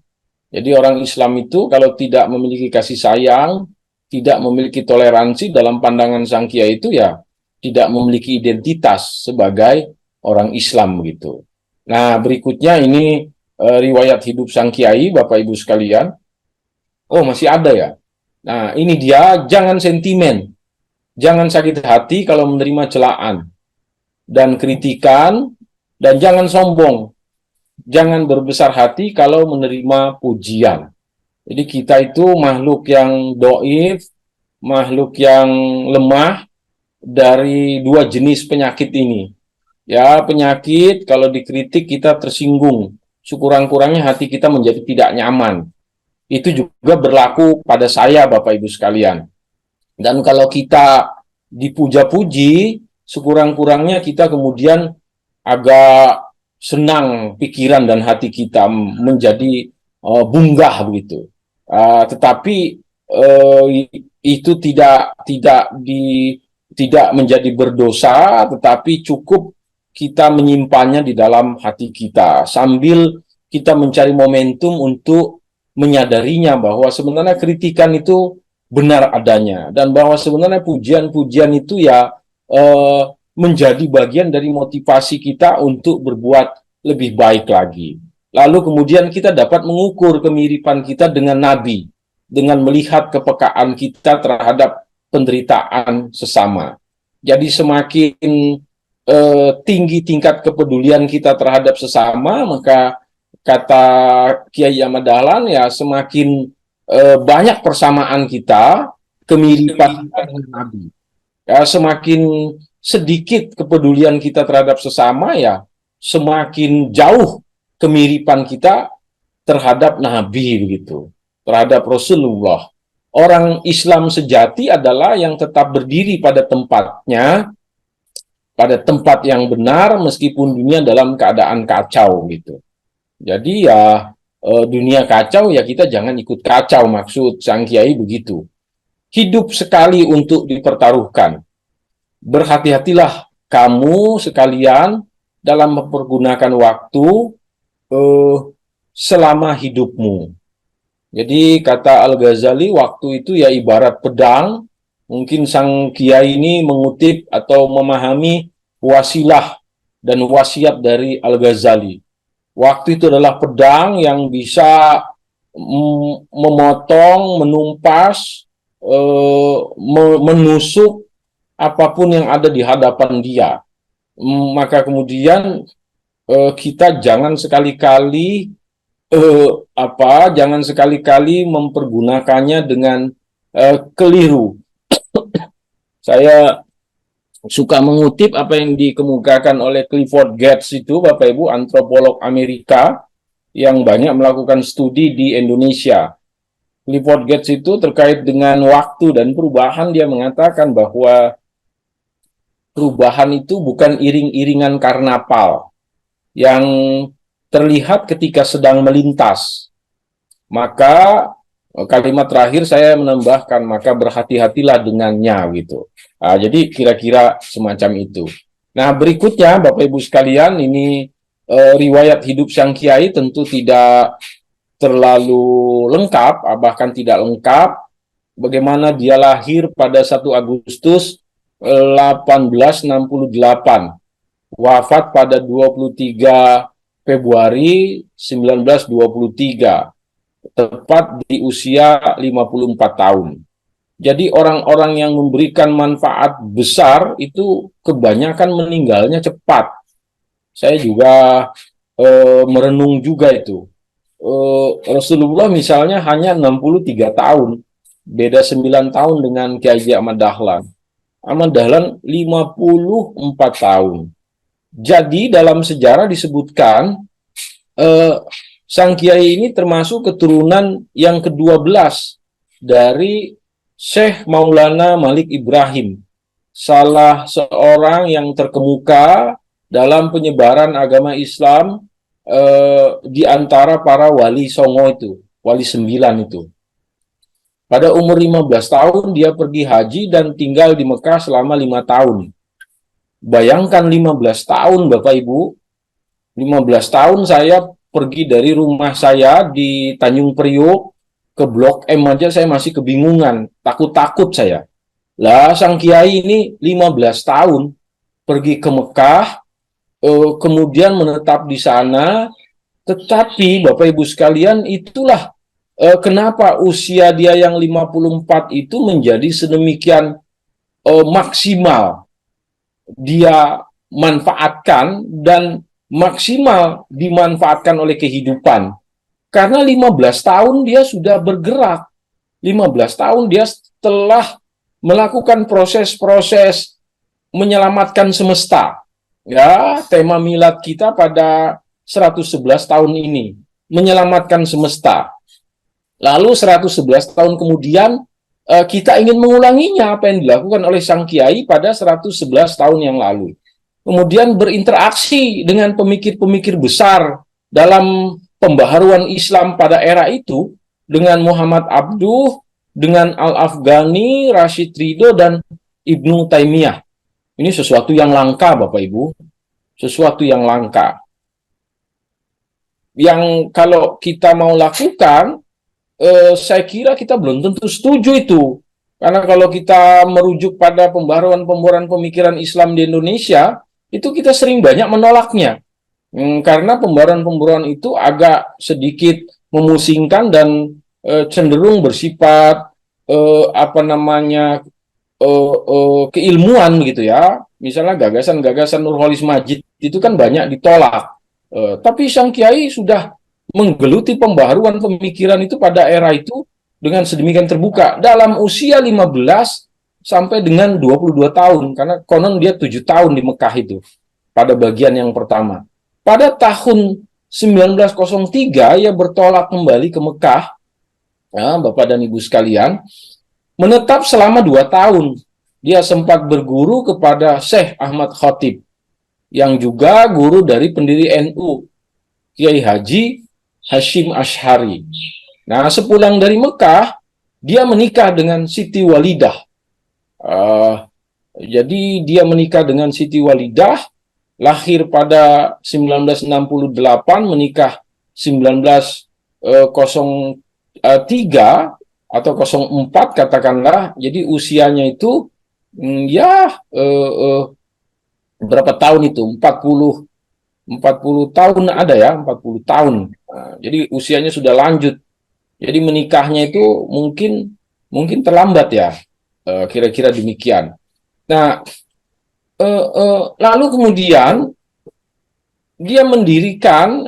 Jadi orang Islam itu kalau tidak memiliki kasih sayang, tidak memiliki toleransi dalam pandangan Sang Kiai itu ya tidak memiliki identitas sebagai orang Islam begitu. Nah, berikutnya ini riwayat hidup Sang Kiai, Bapak Ibu sekalian. Oh, masih ada ya. Nah, ini dia, jangan sentimen. Jangan sakit hati kalau menerima celaan dan kritikan, dan jangan sombong. Jangan berbesar hati kalau menerima pujian. Jadi kita itu makhluk yang doif, makhluk yang lemah dari dua jenis penyakit ini. Ya, penyakit kalau dikritik kita tersinggung. Sekurang-kurangnya hati kita menjadi tidak nyaman. Itu juga berlaku pada saya, Bapak Ibu sekalian. Dan kalau kita dipuja-puji, sekurang-kurangnya kita kemudian agak senang pikiran dan hati kita menjadi bunggah begitu. Tetapi itu tidak menjadi berdosa, tetapi cukup kita menyimpannya di dalam hati kita sambil kita mencari momentum untuk menyadarinya bahwa sebenarnya kritikan itu benar adanya dan bahwa sebenarnya pujian-pujian itu ya menjadi bagian dari motivasi kita untuk berbuat lebih baik lagi. Lalu kemudian kita dapat mengukur kemiripan kita dengan Nabi dengan melihat kepekaan kita terhadap penderitaan sesama. Jadi semakin tinggi tingkat kepedulian kita terhadap sesama, maka kata Kiai Ahmad Dahlan ya semakin banyak persamaan kita, kemiripan kita dengan Nabi. Ya, semakin sedikit kepedulian kita terhadap sesama, ya semakin jauh kemiripan kita terhadap Nabi begitu, terhadap Rasulullah. Orang Islam sejati adalah yang tetap berdiri pada tempatnya, pada tempat yang benar meskipun dunia dalam keadaan kacau gitu. Jadi ya dunia kacau ya kita jangan ikut kacau, maksud Sang Kiai begitu. Hidup sekali untuk dipertaruhkan. Berhati-hatilah kamu sekalian dalam mempergunakan waktu selama hidupmu. Jadi kata Al-Ghazali, waktu itu ya ibarat pedang. Mungkin Sang Kiai ini mengutip atau memahami wasilah dan wasiat dari Al-Ghazali. Waktu itu adalah pedang yang bisa memotong, menumpas, menusuk apapun yang ada di hadapan dia. Maka kemudian kita jangan sekali-kali mempergunakannya dengan keliru. Saya suka mengutip apa yang dikemukakan oleh Clifford Geertz itu, Bapak Ibu, antropolog Amerika yang banyak melakukan studi di Indonesia. Clifford Geertz itu terkait dengan waktu dan perubahan, dia mengatakan bahwa perubahan itu bukan iring-iringan karnaval yang terlihat ketika sedang melintas. Maka kalimat terakhir saya menambahkan, maka berhati-hatilah dengannya gitu. Jadi kira-kira semacam itu. Nah, berikutnya Bapak Ibu sekalian, ini riwayat hidup Sang Kiai tentu tidak terlalu lengkap, bahkan tidak lengkap. Bagaimana dia lahir pada 1 Agustus 1868, wafat pada 23 Februari 1923. Tepat di usia 54 tahun. Jadi orang-orang yang memberikan manfaat besar itu kebanyakan meninggalnya cepat. Saya juga merenung juga itu. Rasulullah misalnya hanya 63 tahun. Beda 9 tahun dengan Kiai Ahmad Dahlan. Ahmad Dahlan 54 tahun. Jadi dalam sejarah disebutkan Sang Kiai ini termasuk keturunan yang ke-12 dari Syekh Maulana Malik Ibrahim, salah seorang yang terkemuka dalam penyebaran agama Islam di antara para wali songo itu, wali 9 itu. Pada umur 15 tahun dia pergi haji dan tinggal di Mekah selama 5 tahun. Bayangkan 15 tahun Bapak Ibu, 15 tahun saya pergi dari rumah saya di Tanjung Priok ke Blok M aja saya masih kebingungan, takut-takut saya. Lah sang kiai ini 15 tahun pergi ke Mekah, kemudian menetap di sana, tetapi Bapak Ibu sekalian itulah kenapa usia dia yang 54 itu menjadi sedemikian maksimal dia manfaatkan dan maksimal dimanfaatkan oleh kehidupan. Karena 15 tahun dia sudah bergerak. 15 tahun dia telah melakukan proses-proses menyelamatkan semesta. Ya, tema milad kita pada 111 tahun ini, menyelamatkan semesta. Lalu 111 tahun kemudian kita ingin mengulanginya apa yang dilakukan oleh sang kiai pada 111 tahun yang lalu. Kemudian berinteraksi dengan pemikir-pemikir besar dalam pembaharuan Islam pada era itu, dengan Muhammad Abduh, dengan Al-Afghani, Rashid Ridho, dan Ibnu Taimiyah. Ini sesuatu yang langka, Bapak Ibu. Sesuatu yang langka. Yang kalau kita mau lakukan, saya kira kita belum tentu setuju itu. Karena kalau kita merujuk pada pembaharuan pemikiran Islam di Indonesia, itu kita sering banyak menolaknya. Karena pembaharuan itu agak sedikit memusingkan dan cenderung bersifat keilmuan gitu ya. Misalnya gagasan-gagasan Nurholis Majid itu kan banyak ditolak. Tapi sang kiai sudah menggeluti pembaharuan pemikiran itu pada era itu dengan sedemikian terbuka dalam usia 15 sampai dengan 22 tahun, karena konon dia 7 tahun di Mekah itu pada bagian yang pertama. Pada tahun 1903 ia bertolak kembali ke Mekah, ya, Bapak dan Ibu sekalian, menetap selama 2 tahun. Dia sempat berguru kepada Syekh Ahmad Khatib, yang juga guru dari pendiri NU, Kiai Haji Hashim Ash'ari. Nah, sepulang dari Mekah, dia menikah dengan Siti Walidah. Jadi dia menikah dengan Siti Walidah, lahir pada 1968, menikah 1903 atau 04 katakanlah. Jadi usianya itu berapa tahun itu? 40 tahun ada ya, 40 tahun. Nah, jadi usianya sudah lanjut. Jadi menikahnya itu mungkin terlambat ya. Kira-kira demikian. Nah, lalu kemudian dia mendirikan,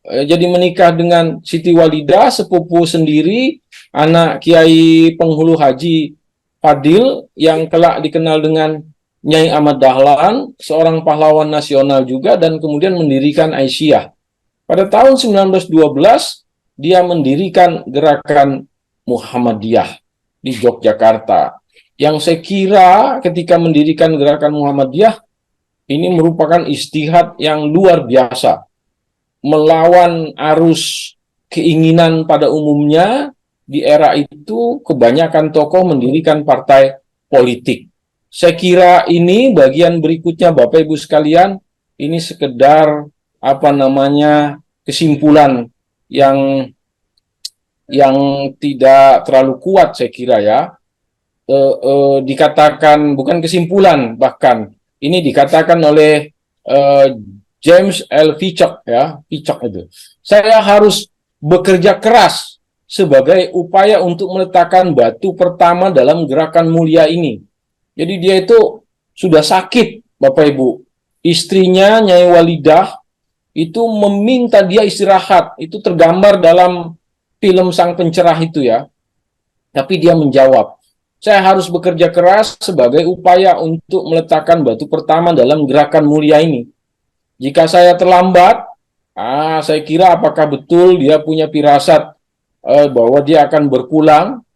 jadi menikah dengan Siti Walidah, sepupu sendiri, anak Kiai Penghulu Haji Fadil, yang kelak dikenal dengan Nyai Ahmad Dahlan, seorang pahlawan nasional juga, dan kemudian mendirikan Aisyah. Pada tahun 1912, dia mendirikan gerakan Muhammadiyah di Yogyakarta. Yang saya kira ketika mendirikan gerakan Muhammadiyah, ini merupakan ijtihad yang luar biasa. Melawan arus keinginan pada umumnya, di era itu kebanyakan tokoh mendirikan partai politik. Saya kira ini bagian berikutnya Bapak Ibu sekalian, ini sekedar kesimpulan yang tidak terlalu kuat saya kira ya. Dikatakan bukan kesimpulan, bahkan ini dikatakan oleh James L. Ficock ya, Ficock itu. Saya harus bekerja keras sebagai upaya untuk meletakkan batu pertama dalam gerakan mulia ini. Jadi dia itu sudah sakit, Bapak Ibu. Istrinya, Nyai Walidah, itu meminta dia istirahat. Itu tergambar dalam film Sang Pencerah itu ya. Tapi dia menjawab, saya harus bekerja keras sebagai upaya untuk meletakkan batu pertama dalam gerakan mulia ini. Jika saya terlambat, saya kira apakah betul dia punya firasat bahwa dia akan berpulang.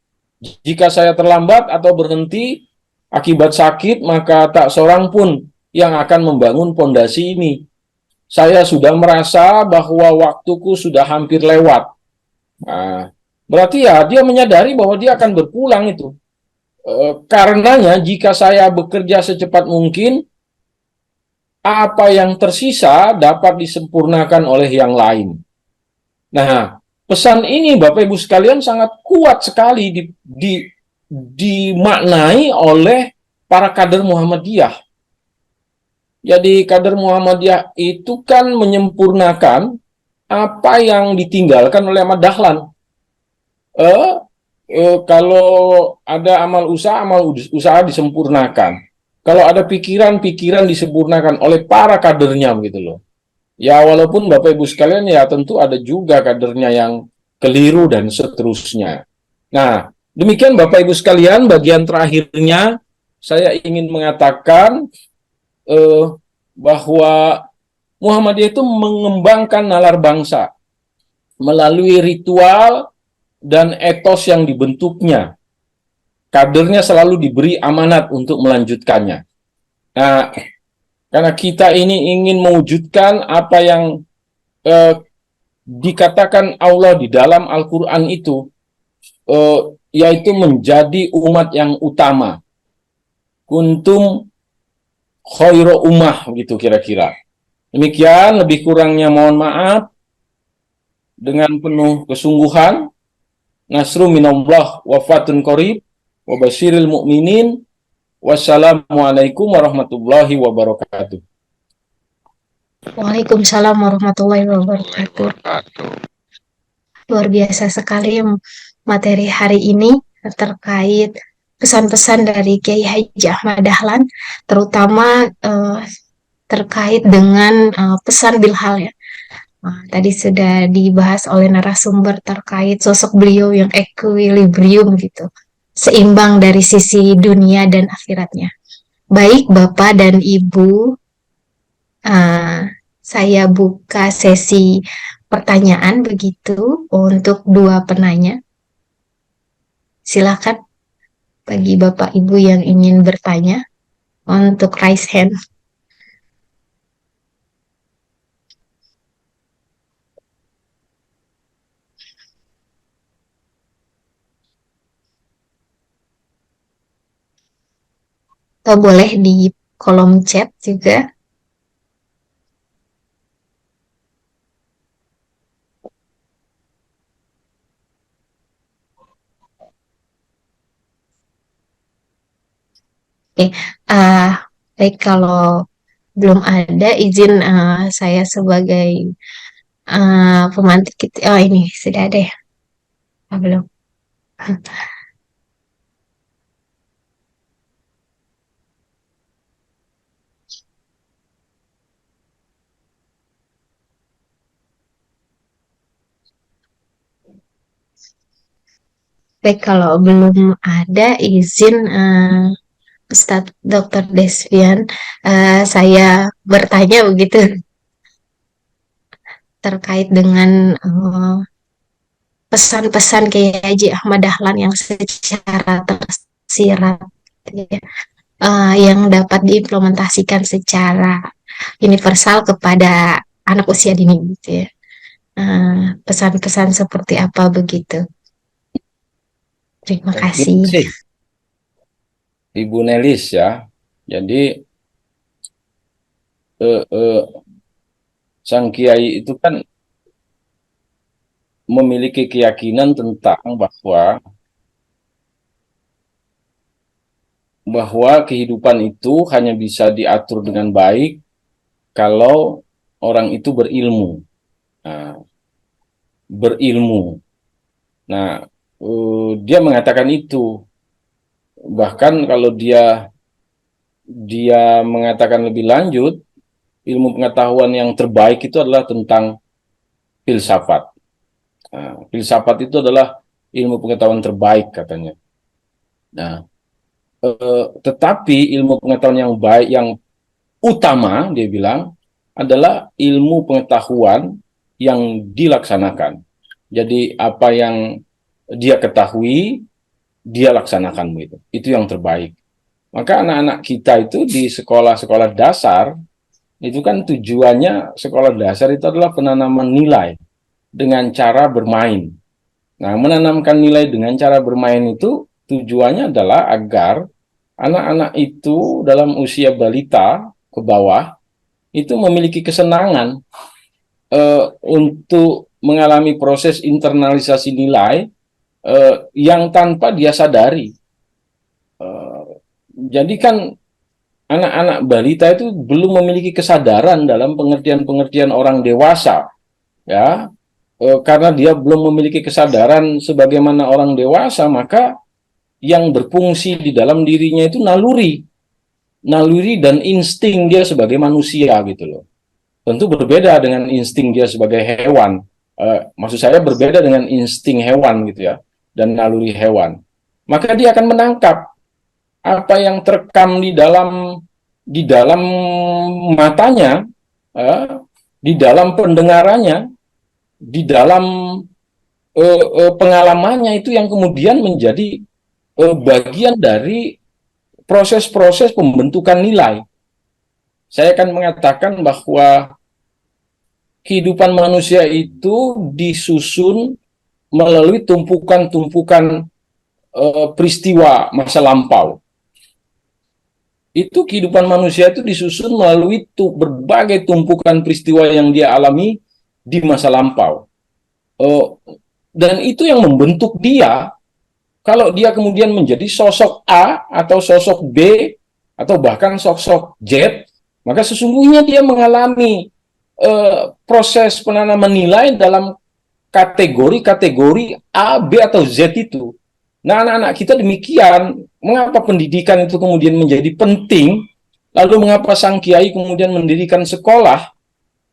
Jika saya terlambat atau berhenti akibat sakit, maka tak seorang pun yang akan membangun pondasi ini. Saya sudah merasa bahwa waktuku sudah hampir lewat. Berarti ya dia menyadari bahwa dia akan berpulang itu. Karenanya jika saya bekerja secepat mungkin, apa yang tersisa dapat disempurnakan oleh yang lain. Nah, pesan ini Bapak Ibu sekalian sangat kuat sekali dimaknai oleh para kader Muhammadiyah. Jadi kader Muhammadiyah itu kan menyempurnakan apa yang ditinggalkan oleh Ahmad Dahlan. Kalau ada amal usaha disempurnakan. Kalau ada pikiran disempurnakan oleh para kadernya begitu loh. Ya walaupun Bapak Ibu sekalian ya tentu ada juga kadernya yang keliru dan seterusnya. Nah, demikian Bapak Ibu sekalian, bagian terakhirnya saya ingin mengatakan bahwa Muhammadiyah itu mengembangkan nalar bangsa melalui ritual dan etos yang dibentuknya. Kadernya selalu diberi amanat untuk melanjutkannya. Nah, karena kita ini ingin mewujudkan apa yang dikatakan Allah di dalam Al-Quran itu, yaitu menjadi umat yang utama. Kuntum khairu ummah, gitu kira-kira. Demikian, lebih kurangnya mohon maaf. Dengan penuh kesungguhan, nasru minallah wafatun qarib, wabashiril mu'minin. Wassalamualaikum warahmatullahi wabarakatuh. Waalaikumsalam warahmatullahi wabarakatuh. Luar biasa sekali materi hari ini terkait pesan-pesan dari Kiai Haji Ahmad Dahlan, terutama terkait dengan pesan Bilhal ya. Tadi sudah dibahas oleh narasumber terkait sosok beliau yang equilibrium gitu, seimbang dari sisi dunia dan akhiratnya. Baik Bapak dan Ibu, saya buka sesi pertanyaan begitu untuk dua penanya. Silakan bagi Bapak Ibu yang ingin bertanya untuk raise hand. Atau boleh di kolom chat juga. Oke, baik kalau belum ada izin saya sebagai pemantik. Oh ini sudah ada ya? Belum. Baik, kalau belum ada izin Ustadz Dr. Desvian, saya bertanya begitu terkait dengan pesan-pesan Kiai Haji Ahmad Dahlan yang secara tersirat ya, yang dapat diimplementasikan secara universal kepada anak usia dini gitu ya. Pesan-pesan seperti apa begitu? Terima kasih. Ibu Nelis ya. Jadi sang kiai itu kan memiliki keyakinan tentang bahwa kehidupan itu hanya bisa diatur dengan baik kalau orang itu berilmu. Nah, dia mengatakan itu. Bahkan kalau dia mengatakan lebih lanjut, ilmu pengetahuan yang terbaik itu adalah tentang filsafat. Filsafat itu adalah ilmu pengetahuan terbaik katanya. Nah, tetapi ilmu pengetahuan yang baik, yang utama dia bilang adalah ilmu pengetahuan yang dilaksanakan. Jadi apa yang dia ketahui, dia laksanakan begitu. Itu yang terbaik. Maka anak-anak kita itu di sekolah-sekolah dasar, itu kan tujuannya sekolah dasar itu adalah penanaman nilai dengan cara bermain. Nah, menanamkan nilai dengan cara bermain itu tujuannya adalah agar anak-anak itu dalam usia balita ke bawah itu memiliki kesenangan untuk mengalami proses internalisasi nilai yang tanpa dia sadari. Jadi kan anak-anak balita itu belum memiliki kesadaran dalam pengertian-pengertian orang dewasa, ya. Karena dia belum memiliki kesadaran sebagaimana orang dewasa, maka yang berfungsi di dalam dirinya itu naluri dan insting dia sebagai manusia gitu loh. Tentu berbeda dengan insting dia sebagai hewan. Maksud saya berbeda dengan insting hewan gitu ya, dan naluri hewan. Maka dia akan menangkap apa yang terekam di dalam matanya, di dalam pendengarannya, di dalam pengalamannya, itu yang kemudian menjadi bagian dari proses-proses pembentukan nilai. Saya akan mengatakan bahwa kehidupan manusia itu disusun melalui tumpukan-tumpukan peristiwa masa lampau. Itu kehidupan manusia itu disusun melalui berbagai tumpukan peristiwa yang dia alami di masa lampau. Dan itu yang membentuk dia. Kalau dia kemudian menjadi sosok A atau sosok B atau bahkan sosok Z, maka sesungguhnya dia mengalami proses penanaman nilai dalam kategori-kategori A, B, atau Z itu. Nah, anak-anak kita demikian. Mengapa pendidikan itu kemudian menjadi penting? Lalu mengapa sang kiai kemudian mendirikan sekolah?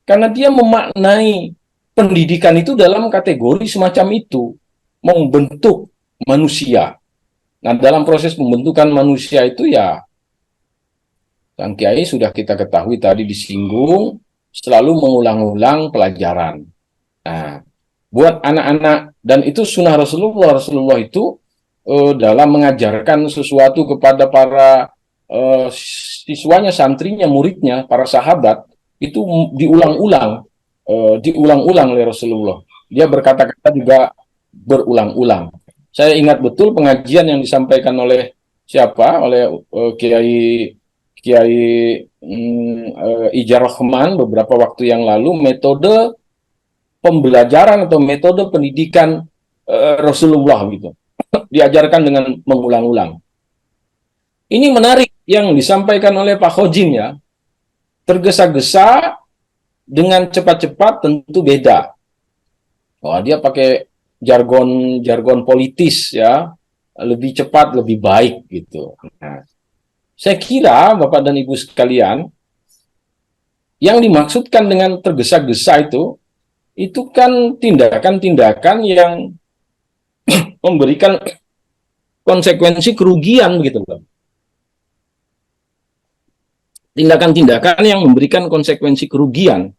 Karena dia memaknai pendidikan itu dalam kategori semacam itu, membentuk manusia. Nah, dalam proses pembentukan manusia itu ya, sang kiai sudah kita ketahui tadi disinggung, selalu mengulang-ulang pelajaran. Nah, buat anak-anak, dan itu sunnah Rasulullah itu dalam mengajarkan sesuatu kepada para siswanya, santrinya, muridnya, para sahabat, itu diulang-ulang oleh Rasulullah. Dia berkata-kata juga berulang-ulang. Saya ingat betul pengajian yang disampaikan oleh siapa? Oleh Kiai Ijar Rahman beberapa waktu yang lalu, metode pembelajaran atau metode pendidikan Rasulullah gitu. Diajarkan dengan mengulang-ulang. Ini menarik yang disampaikan oleh Pak Khojim ya. Tergesa-gesa dengan cepat-cepat tentu beda. Dia pakai jargon politis ya, lebih cepat, lebih baik gitu. Nah, saya kira Bapak dan Ibu sekalian, yang dimaksudkan dengan tergesa-gesa itu kan tindakan-tindakan yang memberikan konsekuensi kerugian begitu loh. Tindakan-tindakan yang memberikan konsekuensi kerugian.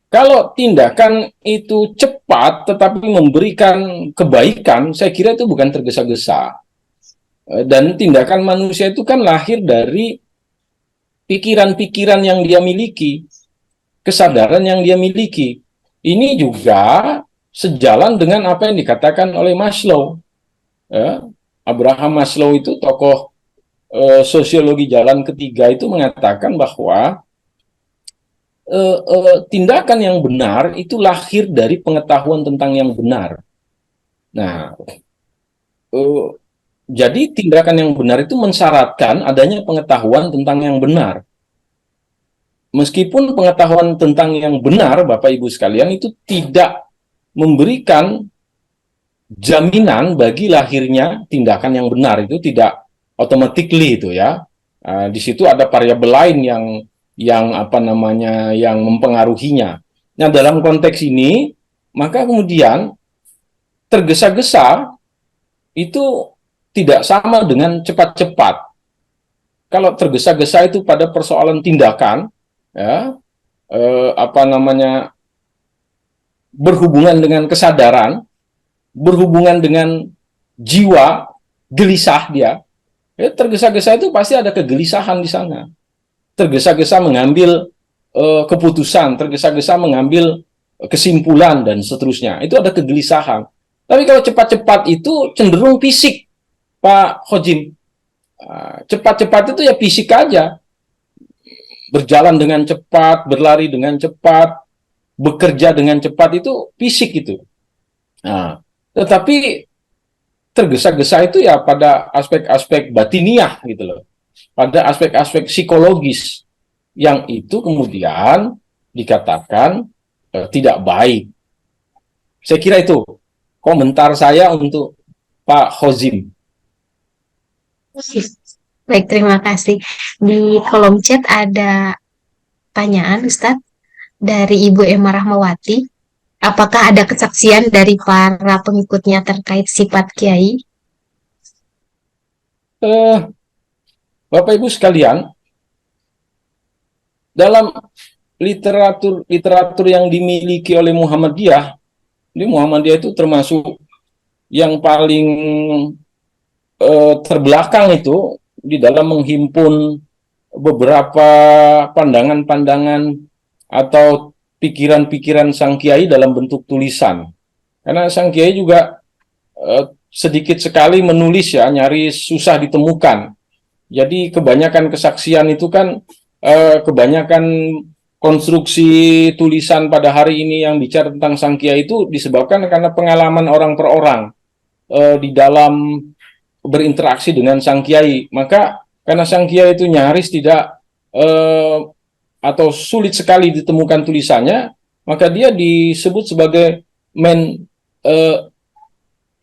Kalau tindakan itu cepat tetapi memberikan kebaikan, saya kira itu bukan tergesa-gesa. Dan tindakan manusia itu kan lahir dari pikiran-pikiran yang dia miliki, kesadaran yang dia miliki. Ini juga sejalan dengan apa yang dikatakan oleh Maslow. Abraham Maslow itu tokoh sosiologi jalan ketiga itu mengatakan bahwa tindakan yang benar itu lahir dari pengetahuan tentang yang benar. Nah, jadi tindakan yang benar itu mensyaratkan adanya pengetahuan tentang yang benar. Meskipun pengetahuan tentang yang benar, Bapak Ibu sekalian, itu tidak memberikan jaminan bagi lahirnya tindakan yang benar, itu tidak automatically itu ya. Di situ ada variabel lain yang mempengaruhinya. Nah, dalam konteks ini, maka kemudian tergesa-gesa itu tidak sama dengan cepat-cepat. Kalau tergesa-gesa itu pada persoalan tindakan, ya, berhubungan dengan kesadaran, berhubungan dengan jiwa, gelisah dia, ya, tergesa-gesa itu pasti ada kegelisahan di sana. Tergesa-gesa mengambil keputusan, tergesa-gesa mengambil kesimpulan, dan seterusnya. Itu ada kegelisahan. Tapi kalau cepat-cepat itu cenderung fisik, Pak Khojim. Cepat-cepat itu ya fisik aja. berjalan dengan cepat, berlari dengan cepat, bekerja dengan cepat, itu fisik itu. Nah, tetapi tergesa-gesa itu ya pada aspek-aspek batiniah gitu loh, pada aspek-aspek psikologis yang itu kemudian dikatakan tidak baik. Saya kira itu komentar saya untuk Pak Hozim. Baik, terima kasih. Di kolom chat ada pertanyaan, Ustadz, dari Ibu Emma Rahmawati. Apakah ada kesaksian dari para pengikutnya terkait sifat kiai? Bapak Ibu sekalian, dalam literatur yang dimiliki oleh Muhammadiyah, ini Muhammadiyah itu termasuk yang paling terbelakang itu di dalam menghimpun beberapa pandangan-pandangan atau pikiran-pikiran sang kiai dalam bentuk tulisan. Karena sang kiai juga sedikit sekali menulis ya, nyaris susah ditemukan. Jadi kebanyakan kesaksian itu kan kebanyakan konstruksi tulisan pada hari ini yang bicara tentang sang kiai itu disebabkan karena pengalaman orang per orang di dalam berinteraksi dengan sang kiai. Maka karena sang kiai itu nyaris tidak atau sulit sekali ditemukan tulisannya, maka dia disebut sebagai man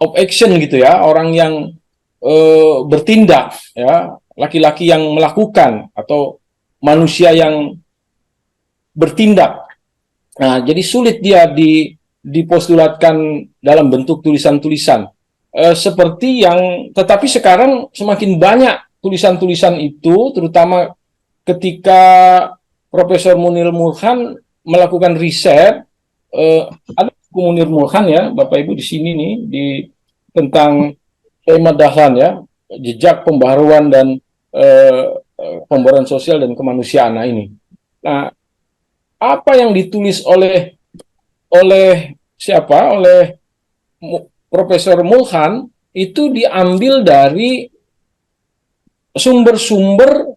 of action gitu ya, orang yang bertindak ya, laki-laki yang melakukan atau manusia yang bertindak. Nah, jadi sulit dia dipostulatkan dalam bentuk tulisan-tulisan. Seperti yang, tetapi sekarang semakin banyak tulisan-tulisan itu, terutama ketika Profesor Munir Mulkhan melakukan riset, ada buku Munir Mulkhan ya, Bapak Ibu di sini nih, tentang tema Dahlan ya, jejak pembaharuan dan pembaharuan sosial dan kemanusiaan. Nah ini, nah apa yang ditulis oleh siapa? Oleh Profesor Mulkhan itu diambil dari sumber-sumber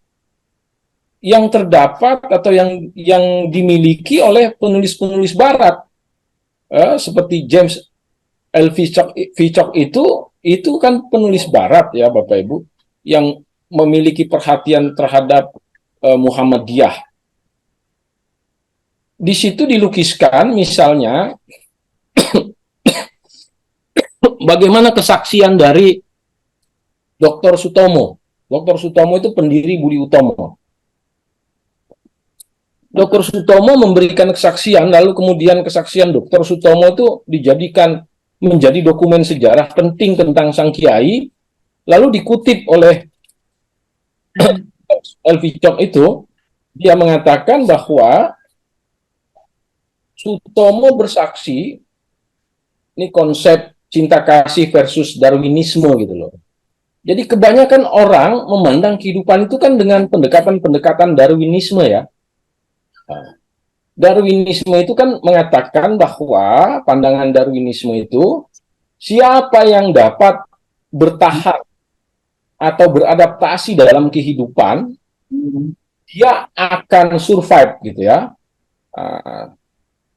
yang terdapat atau yang dimiliki oleh penulis-penulis Barat, seperti James L. Vyckoff itu kan penulis Barat ya Bapak Ibu, yang memiliki perhatian terhadap Muhammadiyah. Di situ dilukiskan misalnya bagaimana kesaksian dari Dr. Sutomo. Dr. Sutomo itu pendiri Budi Utomo. Dr. Sutomo memberikan kesaksian, lalu kemudian kesaksian Dr. Sutomo itu dijadikan menjadi dokumen sejarah penting tentang sang kiai, lalu dikutip oleh Elvichok itu, dia mengatakan bahwa Sutomo bersaksi, ini konsep cinta kasih versus Darwinisme gitu loh. Jadi kebanyakan orang memandang kehidupan itu kan dengan pendekatan Darwinisme ya. Darwinisme itu kan mengatakan bahwa pandangan Darwinisme itu siapa yang dapat bertahan atau beradaptasi dalam kehidupan, dia akan survive gitu ya.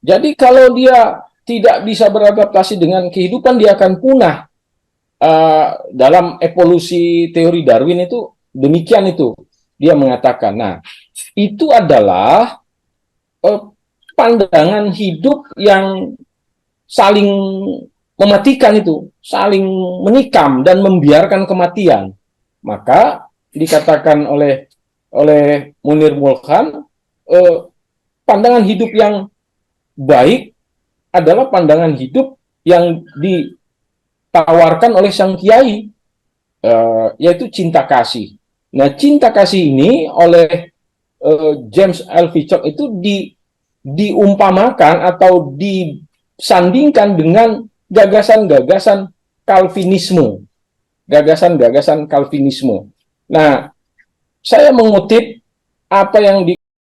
Jadi kalau dia tidak bisa beradaptasi dengan kehidupan, dia akan punah. Dalam evolusi teori Darwin itu demikian itu dia mengatakan. Nah, itu adalah pandangan hidup yang saling mematikan itu, saling menikam dan membiarkan kematian. Maka dikatakan oleh Munir Mulkhan, pandangan hidup yang baik adalah pandangan hidup yang ditawarkan oleh sang kiai, yaitu cinta kasih. Nah, cinta kasih ini oleh James L. Vyckoff itu diumpamakan atau disandingkan dengan gagasan-gagasan Calvinisme. Gagasan-gagasan Calvinisme. Nah, saya mengutip apa yang